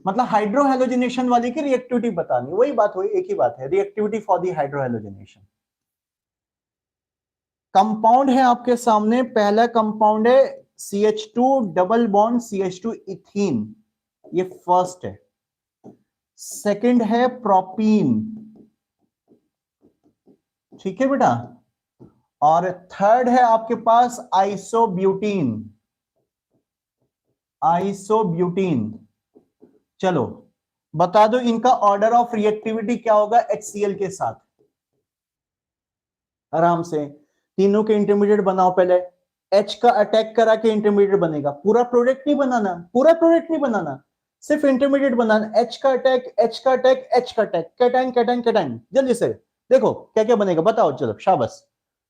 S1: मतलब हाइड्रोहेलोजिनेशन वाली की रिएक्टिविटी बतानी, वही बात हुई, एक ही बात है, reactivity for the hydrohalogenation. Compound है आपके सामने, पहला कंपाउंड है CH2 double bond CH2 ethene, ये फर्स्ट है। सेकंड है प्रोपीन, ठीक है बेटा, और थर्ड है आपके पास आइसोब्यूटीन, चलो बता दो इनका ऑर्डर ऑफ रिएक्टिविटी क्या होगा HCl के साथ, आराम से तीनों के इंटरमीडिएट बनाओ, पहले H का अटैक करा के इंटरमीडिएट बनेगा, पूरा प्रोडक्ट नहीं बनाना, सिर्फ इंटरमीडिएट बनाना, H का अटैक, कैटाइन कैटाइन कैटाइन, जल्दी से देखो क्या क्या बनेगा, बताओ चलो शाबाश।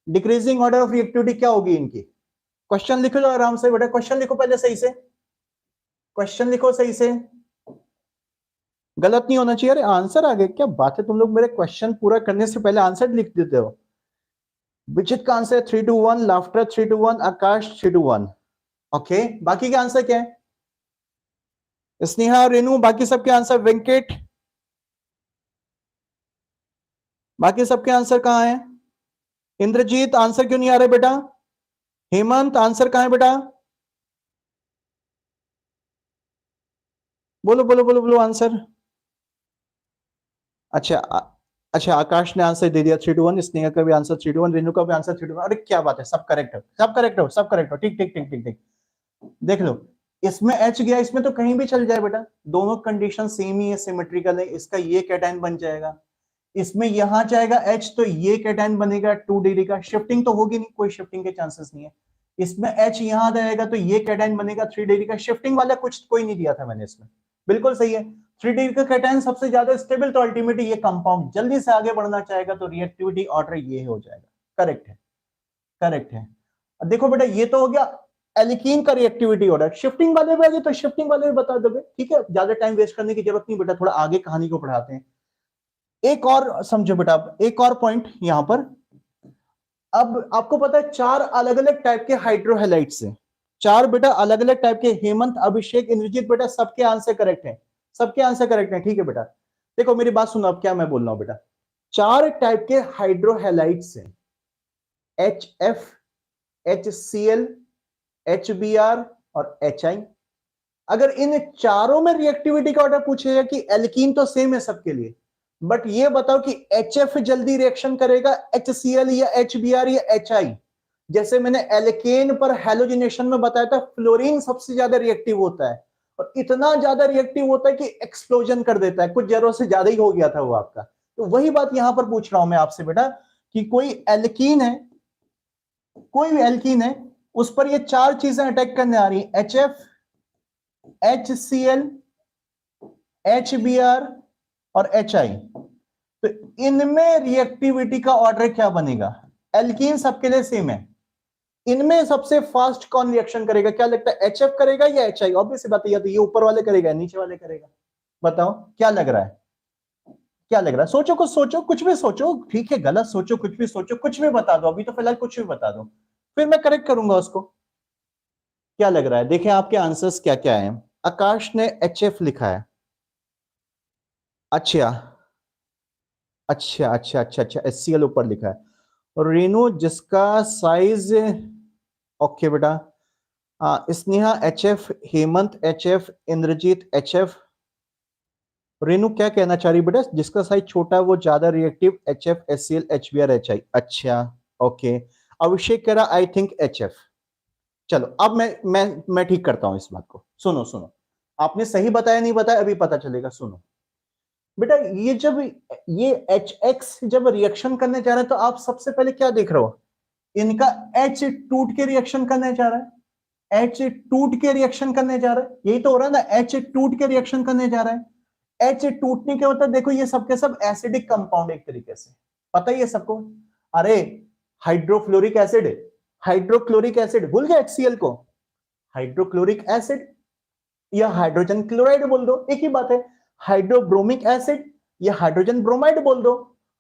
S1: डिक्रीजिंग ऑर्डर ऑफ रिएक्टिविटी क्या होगी इनकी, क्वेश्चन लिख लो आराम से बेटा, क्वेश्चन लिखो पहले सही से, क्वेश्चन लिखो सही से, गलत नहीं होना चाहिए। अरे आंसर आ गए, क्या बात है, तुम लोग मेरे क्वेश्चन पूरा करने से पहले आंसर लिख देते हो। विचित का आंसर 3-1, लाफ्टर 3-1, आकाश 3-1, ओके। बाकी के आंसर क्या है, स्नेहा, रेनू, बाकी सबके आंसर, वेंकट, बाकी सबके आंसर कहां है, इंद्रजीत आंसर क्यों नहीं आ रहे बेटा, हेमंत आंसर कहां है बेटा, बोलो बोलो बोलो बोलो आंसर। अच्छा अच्छा आकाश ने आंसर दे दिया 3-1, स्नेहा का भी आंसर 3-1, रेनू का भी आंसर 3-1, अरे क्या बात है, सब करेक्ट हो, ठीक ठीक ठीक ठीक ठीक। देख लो इसमें H गया, इसमें तो कहीं भी चल जाए बेटा, दोनों कंडीशन सेम ही है, सिमेट्रिकल है, इसका ये कैटाइन बन जाएगा, इसमें यहां जाएगा H, तो ये कैटायन बनेगा 2 डिग्री का, शिफ्टिंग तो होगी नहीं, कोई शिफ्टिंग के चांसेस नहीं है। इसमें H यहां जाएगा तो ये कैटायन बनेगा 3 डिग्री का, शिफ्टिंग वाला कुछ कोई नहीं दिया था मैंने इसमें, बिल्कुल सही है। 3 डिग्री का कैटायन सबसे ज्यादा स्टेबल, तो अल्टीमेटली ये कंपाउंड जल्दी से आगे बढ़ना चाहेगा, तो रिएक्टिविटी ऑर्डर ये हो जाएगा। करेक्ट है, करेक्ट है। अब देखो बेटा, ये तो हो गया एल्कीन का रिएक्टिविटी ऑर्डर। शिफ्टिंग वाले भी आ गए तो शिफ्टिंग वाले भी बता दोगे, ठीक है, ज्यादा टाइम वेस्ट करने की जरूरत नहीं बेटा, थोड़ा आगे कहानी को पढ़ाते हैं। एक और समझो बेटा, एक और पॉइंट यहां पर। अब आपको पता है 4 अलग अलग टाइप के हाइड्रोहेलाइट्स हैं, 4 बेटा अलग अलग टाइप के। हेमंत, अभिषेक, इंद्रजीत बेटा सबके आंसर करेक्ट है, सबके आंसर करेक्ट है, ठीक है बेटा। देखो मेरी बात सुनो, अब क्या मैं बोल रहा हूं बेटा, 4 टाइप के हाइड्रोहेलाइट्स हैं, HF, HCl, HBr और HI। अगर इन चारों में रिएक्टिविटी का ऑर्डर पूछेगा कि एल्कीन तो सेम है सबके लिए, बट ये बताओ कि HF जल्दी रिएक्शन करेगा HCl या HBr या HI। जैसे मैंने एल्केन पर हैलोजिनेशन में बताया था, फ्लोरीन सबसे ज्यादा रिएक्टिव होता है, और इतना ज्यादा रिएक्टिव होता है कि एक्सप्लोजन कर देता है, कुछ जरूरत से ज्यादा ही हो गया था वो आपका। तो वही बात यहां पर पूछ रहा हूं मैं आपसे बेटा, कि कोई एल्कीन है, कोई भी एल्कीन है, उस पर ये 4 चीजें अटैक करने आ रही है, HF, HCl, HBr और HI। तो इनमें रिएक्टिविटी का ऑर्डर क्या बनेगा? एल्कीन सबके लिए सेम है, इनमें सबसे फास्ट कौन रिएक्शन करेगा? क्या लगता है, HF करेगा या HI? ऑब्वियस बात है, या तो ये ऊपर वाले करेगा, नीचे वाले करेगा, बताओ क्या लग रहा है, क्या लग रहा है? सोचो, कुछ सोचो, कुछ भी सोचो, ठीक है, गलत सोचो, कुछ भी सोचो, कुछ भी बता दो, अभी तो फिलहाल कुछ भी बता दो, फिर मैं करेक्ट करूंगा उसको। क्या लग रहा है? देखें आपके आंसर्स क्या क्या है। आकाश ने HF लिखा है, अच्छा अच्छा अच्छा अच्छा अच्छा, HCl ऊपर लिखा है। और रेनू जिसका साइज, ओके बेटा, Sneha HF, Hemant HF, Indrajit HF। Renu क्या कहना चाह रही बेटा, जिसका साइज छोटा है वो ज्यादा reactive, HF, HCl, HBr, HI। अच्छा, ओके। अभिषेक कह रहा आई थिंक HF। चलो अब मैं ठीक करता हूं इस बात को। सुनो सुनो, आपने सही बताया नहीं बताया अभी पता चलेगा। सुनो बेटा, ये जब ये HX जब रिएक्शन करने जा रहा है, तो आप सबसे पहले क्या देख रहे हो, इनका H टूट के रिएक्शन करने जा रहा है, H टूट के रिएक्शन करने जा रहा है, यही तो हो रहा है ना, H टूट के रिएक्शन करने जा रहा है। H टूटने के होता है, देखो ये सबके सब एसिडिक कंपाउंड एक तरीके से, पता ही है सबको। अरे हाइड्रोफ्लोरिक एसिड, हाइड्रोक्लोरिक एसिड, भूल गए HCl को, हाइड्रोक्लोरिक एसिड या हाइड्रोजन क्लोराइड बोल दो, एक ही बात है। हाइड्रोब्रोमिक एसिड या हाइड्रोजन ब्रोमाइड बोल दो,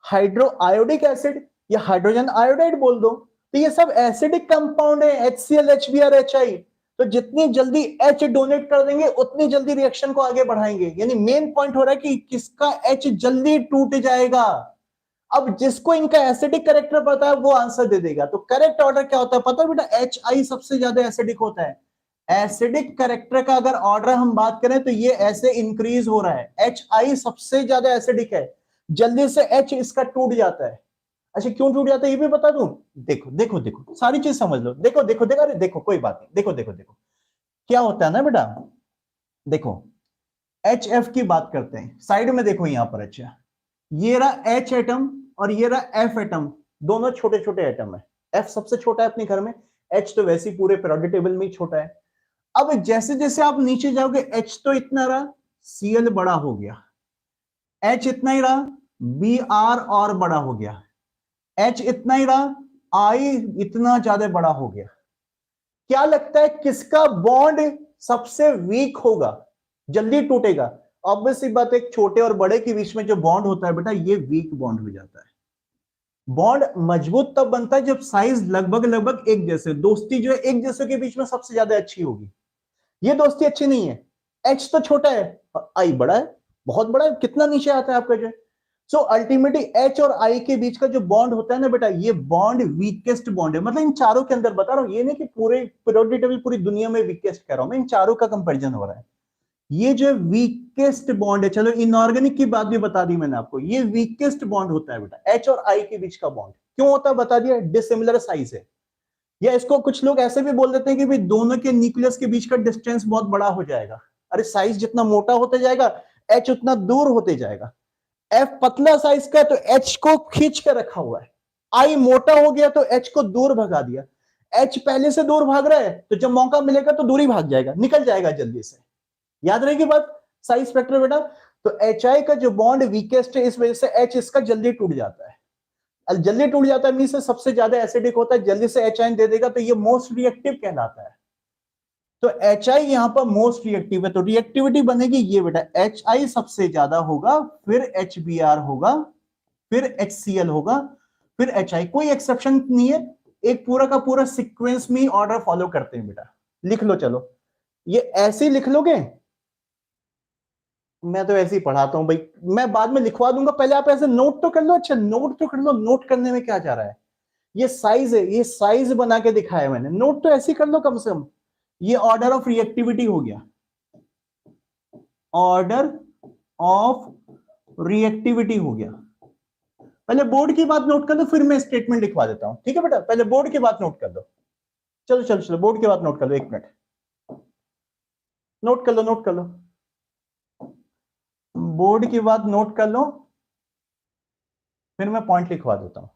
S1: हाइड्रो आयोडिक एसिड या हाइड्रोजन आयोडाइड बोल दो, तो ये सब एसिडिक कंपाउंड है, HCl, HBr, HI। तो जितनी जल्दी H डोनेट कर देंगे उतनी जल्दी रिएक्शन को आगे बढ़ाएंगे, यानी मेन पॉइंट हो रहा है कि किसका H जल्दी टूट जाएगा। अब जिसको इनका एसिडिक कैरेक्टर पता है वो आंसर दे देगा। तो करेक्ट ऑर्डर क्या होता है पता है बेटा, HI सबसे ज्यादा एसिडिक होता है। एसिडिक कैरेक्टर का अगर ऑर्डर हम बात करें तो ये ऐसे इंक्रीज हो रहा है, HI सबसे ज्यादा एसिडिक है, जल्दी से H इसका टूट जाता है। अच्छा क्यों टूट जाता है ये भी बता दूं, देखो देखो देखो, सारी चीज समझ लो, देखो देखो देखो, अरे देखो कोई बात नहीं, देखो देखो देखो क्या होता है ना बेटा, देखो HF की बात करते हैं, साइड में देखो यहां पर, अच्छा ये रहा H एटम और ये रहा F एटम, दोनों छोटे छोटे एटम है। F सबसे छोटा है अपने घर में, H तो वैसे ही पूरे पीरियोडिक टेबल में ही छोटा है। अब जैसे जैसे आप नीचे जाओगे H तो इतना रहा, Cl बड़ा हो गया, H इतना ही रहा, Br और बड़ा हो गया, H इतना ही रहा, I इतना ज्यादा बड़ा हो गया। क्या लगता है किसका बॉन्ड सबसे वीक होगा, जल्दी टूटेगा? ऑब्वियसली बात है, छोटे और बड़े के बीच में जो बॉन्ड होता है बेटा ये वीक बॉन्ड हो जाता है। बॉन्ड मजबूत तब बनता है जब साइज लगभग लगभग एक जैसे, दोस्ती जो है एक जैसे के बीच में सबसे ज्यादा अच्छी होगी। ये दोस्ती अच्छी नहीं है, H तो छोटा है और I बड़ा है, बहुत बड़ा है, कितना नीचे आता है आपका जो है। सो अल्टीमेटली H और I के बीच का जो बॉन्ड होता है ना बेटा, ये बॉन्ड वीकेस्ट बॉन्ड है। मतलब इन चारों के अंदर बता रहा हूं, ये नहीं कि पूरे पीरियोडिक टेबल पूरी दुनिया में वीकेस्ट कह रहा हूं मैं, इन चारों का कंपैरिजन हो रहा है। ये जो वीकेस्ट बॉन्ड है, चलो इनऑर्गेनिक की बात भी बता दी मैंने आपको, ये वीकेस्ट बॉन्ड होता है बेटा, H और I के बीच का बॉन्ड। क्यों होता है बता दिया, डिसिमिलर साइज है। या इसको कुछ लोग ऐसे भी बोल देते हैं कि भाई दोनों के न्यूक्लियस के बीच का डिस्टेंस बहुत बड़ा हो जाएगा। अरे साइज जितना मोटा होते जाएगा H उतना दूर होते जाएगा। एफ पतला साइज का है तो एच को खींच कर रखा हुआ है, आई मोटा हो गया तो एच को दूर भगा दिया। एच पहले से दूर भाग रहा है तो जब मौका मिलेगा तो दूर ही भाग जाएगा, निकल जाएगा जल्दी से। याद रहेगी बात साइज फैक्टर बेटा। तो एच आई का जो बॉन्ड वीकेस्ट है, इस वजह से एच इसका जल्दी टूट जाता है। जल्दी टूट जाता है मीन से सबसे ज्यादा एसिडिक होता है, जल्दी से एच आई दे देगा तो ये मोस्ट रिएक्टिव कहलाता है। तो एच आई यहां पर मोस्ट रिएक्टिव है, तो रिएक्टिविटी बनेगी ये बेटा, एच आई सबसे ज्यादा होगा, फिर एच बी आर होगा, फिर एच सी एल होगा, फिर एच आई। कोई एक्सेप्शन नहीं है, एक पूरा का पूरा सीक्वेंस में ऑर्डर फॉलो करते हैं बेटा। लिख लो, चलो ये ऐसे ही लिख लोगे, मैं तो ऐसे ही पढ़ाता हूं भाई, मैं बाद में लिखवा दूंगा, पहले आप ऐसे नोट तो कर लो। अच्छा नोट तो कर लो, नोट करने में क्या जा रहा है, ये साइज है, ये साइज बना के दिखाया मैंने, नोट तो ऐसे ही कर लो कम से कम। ये ऑर्डर ऑफ रिएक्टिविटी हो गया, ऑर्डर ऑफ रिएक्टिविटी हो गया। पहले बोर्ड की बात नोट कर लो, फिर मैं स्टेटमेंट लिखवा देता हूं, ठीक है बेटा। पहले बोर्ड की बात नोट कर लो, चलो चलो चलो बोर्ड की बात नोट कर लो, एक मिनट नोट कर लो, नोट कर लो, बोर्ड की बात नोट कर लो, फिर मैं पॉइंट लिखवा देता हूं।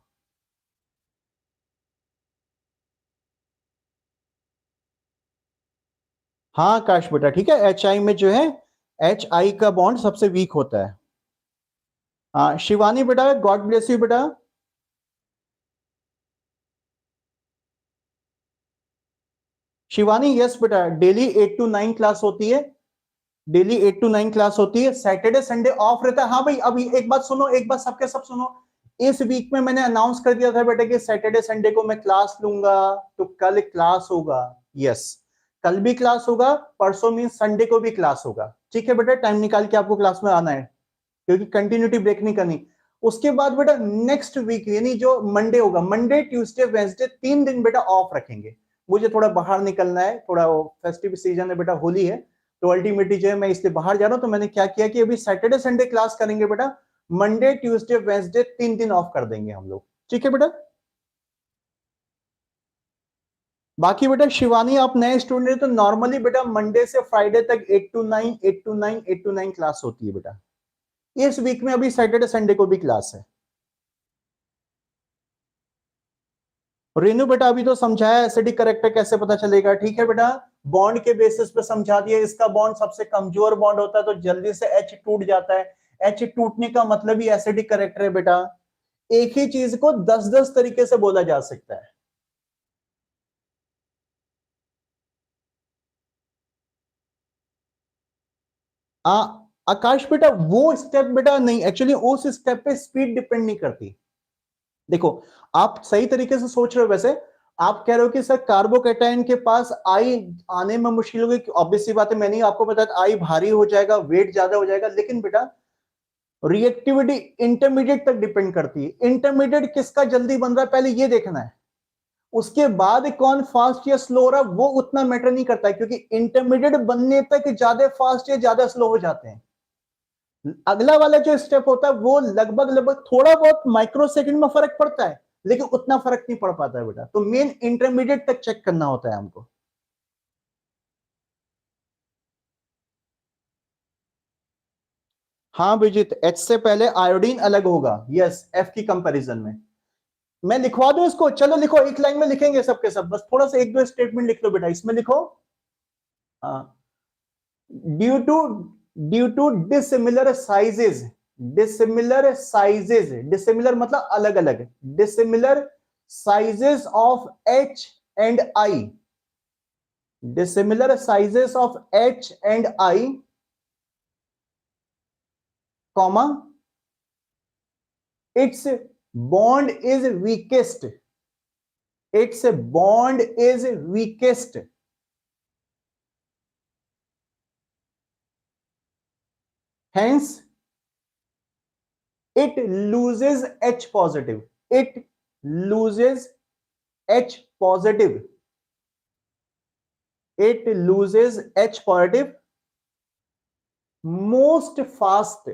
S1: हाँ काश बेटा, ठीक है, एच आई में जो है एच आई का बॉन्ड सबसे वीक होता है। हाँ शिवानी बेटा, गॉड ब्लेस यू बेटा। शिवानी यस बेटा, डेली 8 to 9 क्लास होती है, डेली 8 to 9 क्लास होती है, सैटरडे संडे ऑफ रहता है। हाँ भाई अभी एक बात सुनो, एक बात सबके सब सुनो, इस वीक में मैंने अनाउंस कर दिया था बेटा कि सैटरडे संडे को मैं क्लास लूंगा, तो कल क्लास होगा। यस कल भी क्लास होगा, परसों मीन संडे को भी क्लास होगा, ठीक है बेटा। टाइम निकाल के आपको क्लास में आना है, क्योंकि कंटिन्यूटी ब्रेक नहीं करनी। उसके बाद बेटा नेक्स्ट वीक यानी जो मंडे होगा, मंडे ट्यूसडे वेंसडे 3 दिन बेटा ऑफ रखेंगे। मुझे थोड़ा बाहर निकलना है, थोड़ा फेस्टिव सीजन है बेटा, होली है, तो अल्टीमेटली जो है मैं इसलिए बाहर जा रहा हूं। तो मैंने क्या किया कि अभी सैटरडे संडे क्लास करेंगे बेटा, मंडे ट्यूसडे वेंसडे 3 दिन ऑफ कर देंगे हम लोग, ठीक है बेटा। बाकी बेटा शिवानी आप नए स्टूडेंट हैं, तो नॉर्मली बेटा मंडे से फ्राइडे तक 8 to 9 8 to 9 8 to 9 क्लास होती है बेटा। इस वीक में अभी सैटरडे संडे को भी क्लास है। रेनू बेटा अभी तो समझाया एसिडिक करेक्टर कैसे पता चलेगा, ठीक है बेटा, बॉन्ड के बेसिस पे समझा दिया। इसका बॉन्ड सबसे कमजोर बॉन्ड होता है, तो जल्दी से एच टूट जाता है। एच टूटने का मतलब ही एसिडिक करेक्टर है बेटा। एक ही चीज को 10-10 तरीके से बोला जा सकता है। आ, आकाश बेटा वो स्टेप बेटा नहीं, एक्चुअली उस स्टेप पे स्पीड डिपेंड नहीं करती। देखो आप सही तरीके से सोच रहे हो, वैसे आप कह रहे हो कि सर कार्बोकैटायन के पास आई आने में मुश्किल होगी, ऑब्वियसली बात है, मैंने आपको बताया आई भारी हो जाएगा, वेट ज्यादा हो जाएगा। लेकिन बेटा रिएक्टिविटी इंटरमीडिएट तक डिपेंड करती है। इंटरमीडिएट किसका जल्दी बन रहा है पहले ये देखना है, उसके बाद कौन फास्ट या स्लो हो रहा है वो उतना मैटर नहीं करता है, क्योंकि इंटरमीडिएट बनने तक ज्यादा फास्ट या ज्यादा स्लो हो जाते हैं। अगला वाला जो स्टेप होता है वो लगभग लगभग थोड़ा बहुत माइक्रो सेकंड में फर्क पड़ता है, लेकिन उतना फर्क नहीं पड़ पाता है बेटा। तो मेन इंटरमीडिएट तक चेक करना होता है हमको। हाँ विजित, एच से पहले आयोडीन अलग होगा, यस एफ की कंपैरिजन में। मैं लिखवा दूं इसको, चलो लिखो, एक लाइन में लिखेंगे सबके सब, बस थोड़ा सा एक दो स्टेटमेंट लिख लो बेटा, इसमें लिखो due to due to dissimilar sizes, dissimilar sizes, dissimilar मतलब अलग अलग, dissimilar sizes of H and I, dissimilar sizes of H and I, comma it's bond is weakest, it's bond is weakest, hence it loses H positive, it loses H positive, it loses H positive most fast,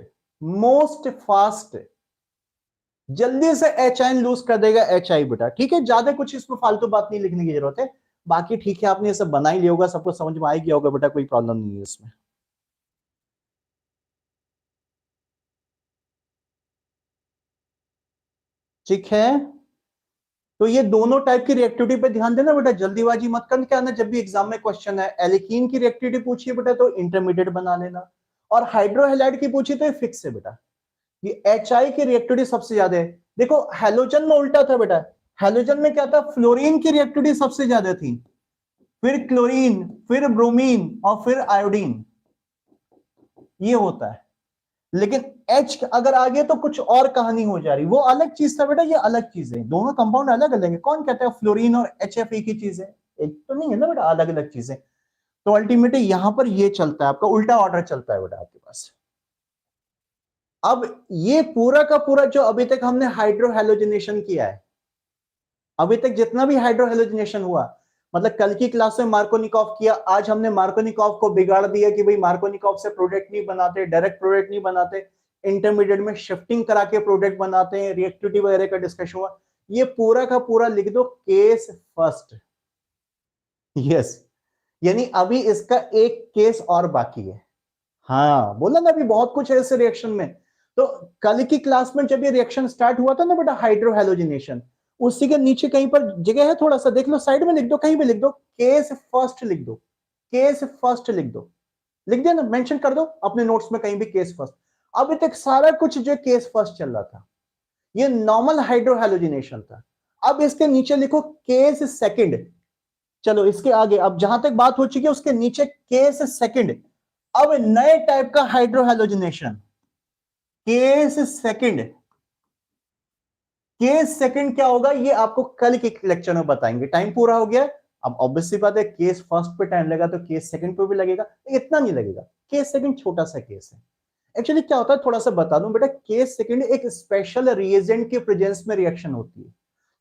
S1: जल्दी से H आइन loose कर देगा H I बेटा, ठीक है। ज्यादा कुछ इसमें फालतू बात नहीं लिखने की जरूरत है, बाकी ठीक है आपने ये सब बना ही लिया होगा, सबको समझ में आ गया होगा बेटा, कोई प्रॉब्लम नहीं है इसमें। ठीक है, तो ये दोनों टाइप की रिएक्टिविटी पे ध्यान देना बेटा, जल्दीबाजी मत कर के आना। जब भी एग्जाम में क्वेश्चन है एल्कीन की रिएक्टिविटी पूछिए बेटा तो इंटरमीडिएट बना लेना, और हाइड्रोहेलाइड की पूछी तो ये फिक्स है बेटा। ये HI की रिएक्टिविटी सबसे ज्यादा है। देखो हेलोजन में उल्टा था बेटा, हेलोजन में क्या था, फ्लोरीन की रिएक्टिविटी सबसे ज्यादा थी, फिर क्लोरीन, फिर ब्रोमीन और फिर आयोडीन, ये होता है। लेकिन H अगर आ गया तो कुछ और कहानी हो जा रही, वो अलग चीज था बेटा, ये अलग चीज है, दोनों कंपाउंड अलग अलग है। कौन कहता है फ्लोरीन और HF एक ही चीज है? एक तो नहीं है ना बेटा, अलग अलग चीजें। तो अल्टीमेटली यहां पर ये चलता है, आपका उल्टा ऑर्डर चलता है बेटा आपके पास। अब ये पूरा का पूरा जो अभी तक हमने हाइड्रोहेलोजिनेशन किया है, अभी तक जितना भी हाइड्रोहेलोजिनेशन हुआ, मतलब कल की क्लास में मार्कोनिकॉफ किया, आज हमने मार्कोनिकॉफ को बिगाड़ दिया कि भाई मार्कोनिकॉफ से प्रोडक्ट नहीं बनाते, डायरेक्ट प्रोडक्ट नहीं बनाते, इंटरमीडिएट में शिफ्टिंग करा के प्रोडक्ट बनाते हैं, रिएक्टिविटी वगैरह का डिस्कशन हुआ। ये पूरा का पूरा लिख दो केस फर्स्ट। यस, यानी अभी इसका एक केस और बाकी है। हाँ बोला ना, अभी बहुत कुछ है इस रिएक्शन में। तो कल की क्लास में जब ये रिएक्शन स्टार्ट हुआ था ना बेटा, हाइड्रोहेलोजिनेशन, उसी के नीचे कहीं पर जगह है, थोड़ा सा देख लो, साइड में लिख दो, कहीं भी लिख दो, केस फर्स्ट लिख दो, केस फर्स्ट लिख दो, लिख दिया ना, मेंशन कर दो अपने नोट्स में कहीं भी केस फर्स्ट। अभी तक सारा कुछ जो केस फर्स्ट चल रहा था ये नॉर्मल हाइड्रोहेलोजिनेशन था। अब इसके नीचे लिखो केस सेकंड। चलो इसके आगे, अब जहां तक बात हो चुकी है उसके नीचे केस सेकंड। अब नए टाइप का hydrohalogenation, case second. Case second क्या होगा ये आपको कल के लेक्चर में बताएंगे, टाइम पूरा हो गया। अब ऑब्वियसली बात है, केस फर्स्ट पे टाइम लगा तो केस सेकंड पे भी लगेगा, इतना नहीं लगेगा, केस सेकंड छोटा सा केस है। एक्चुअली क्या होता है थोड़ा सा बता दूं बेटा, केस सेकंड एक स्पेशल रिएजेंट के प्रेजेंस में रिएक्शन होती है।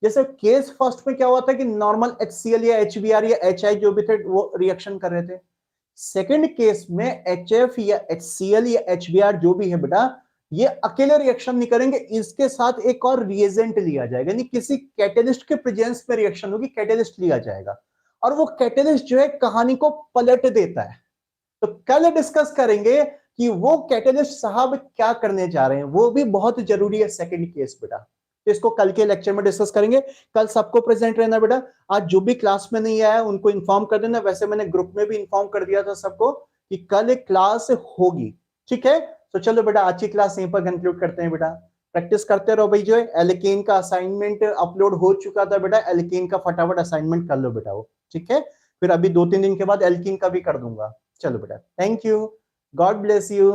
S1: जैसे केस फर्स्ट में क्या हुआ था कि नॉर्मल HCl या HBr या HI जो भी थे वो रिएक्शन कर रहे थे। सेकंड केस में HF या HCl या HBr जो भी है बेटा, ये अकेले रिएक्शन नहीं करेंगे, इसके साथ एक और रिएजेंट लिया जाएगा, यानी किसी कैटेलिस्ट के प्रेजेंस में रिएक्शन होगी, कैटेलिस्ट लिया जाएगा, और वो कैटेलिस्ट जो है कहानी को पलट देता है। तो कल डिस्कस करेंगे कि वो कैटेलिस्ट साहब क्या करने जा रहे हैं, वो भी बहुत जरूरी है सेकंड केस बेटा। तो इसको कल के लेक्चर में डिस्कस करेंगे। कल सबको प्रेजेंट रहना बेटा। आज जो भी क्लास में नहीं आया उनको इन्फॉर्म कर देना, वैसे मैंने ग्रुप में भी इन्फॉर्म कर दिया था सबको कि कल एक क्लास होगी, ठीक है। तो चलो बेटा आज की क्लास यहीं पर कंक्लूड करते हैं बेटा। प्रैक्टिस करते रहो भाई। जो है एल्केन का असाइनमेंट अपलोड हो चुका था बेटा, एल्केन का फटाफट असाइनमेंट कर लो बेटा वो, ठीक है। फिर अभी 2-3 दिन के बाद एल्कीन का भी कर दूंगा। चलो बेटा, thank you, God bless you.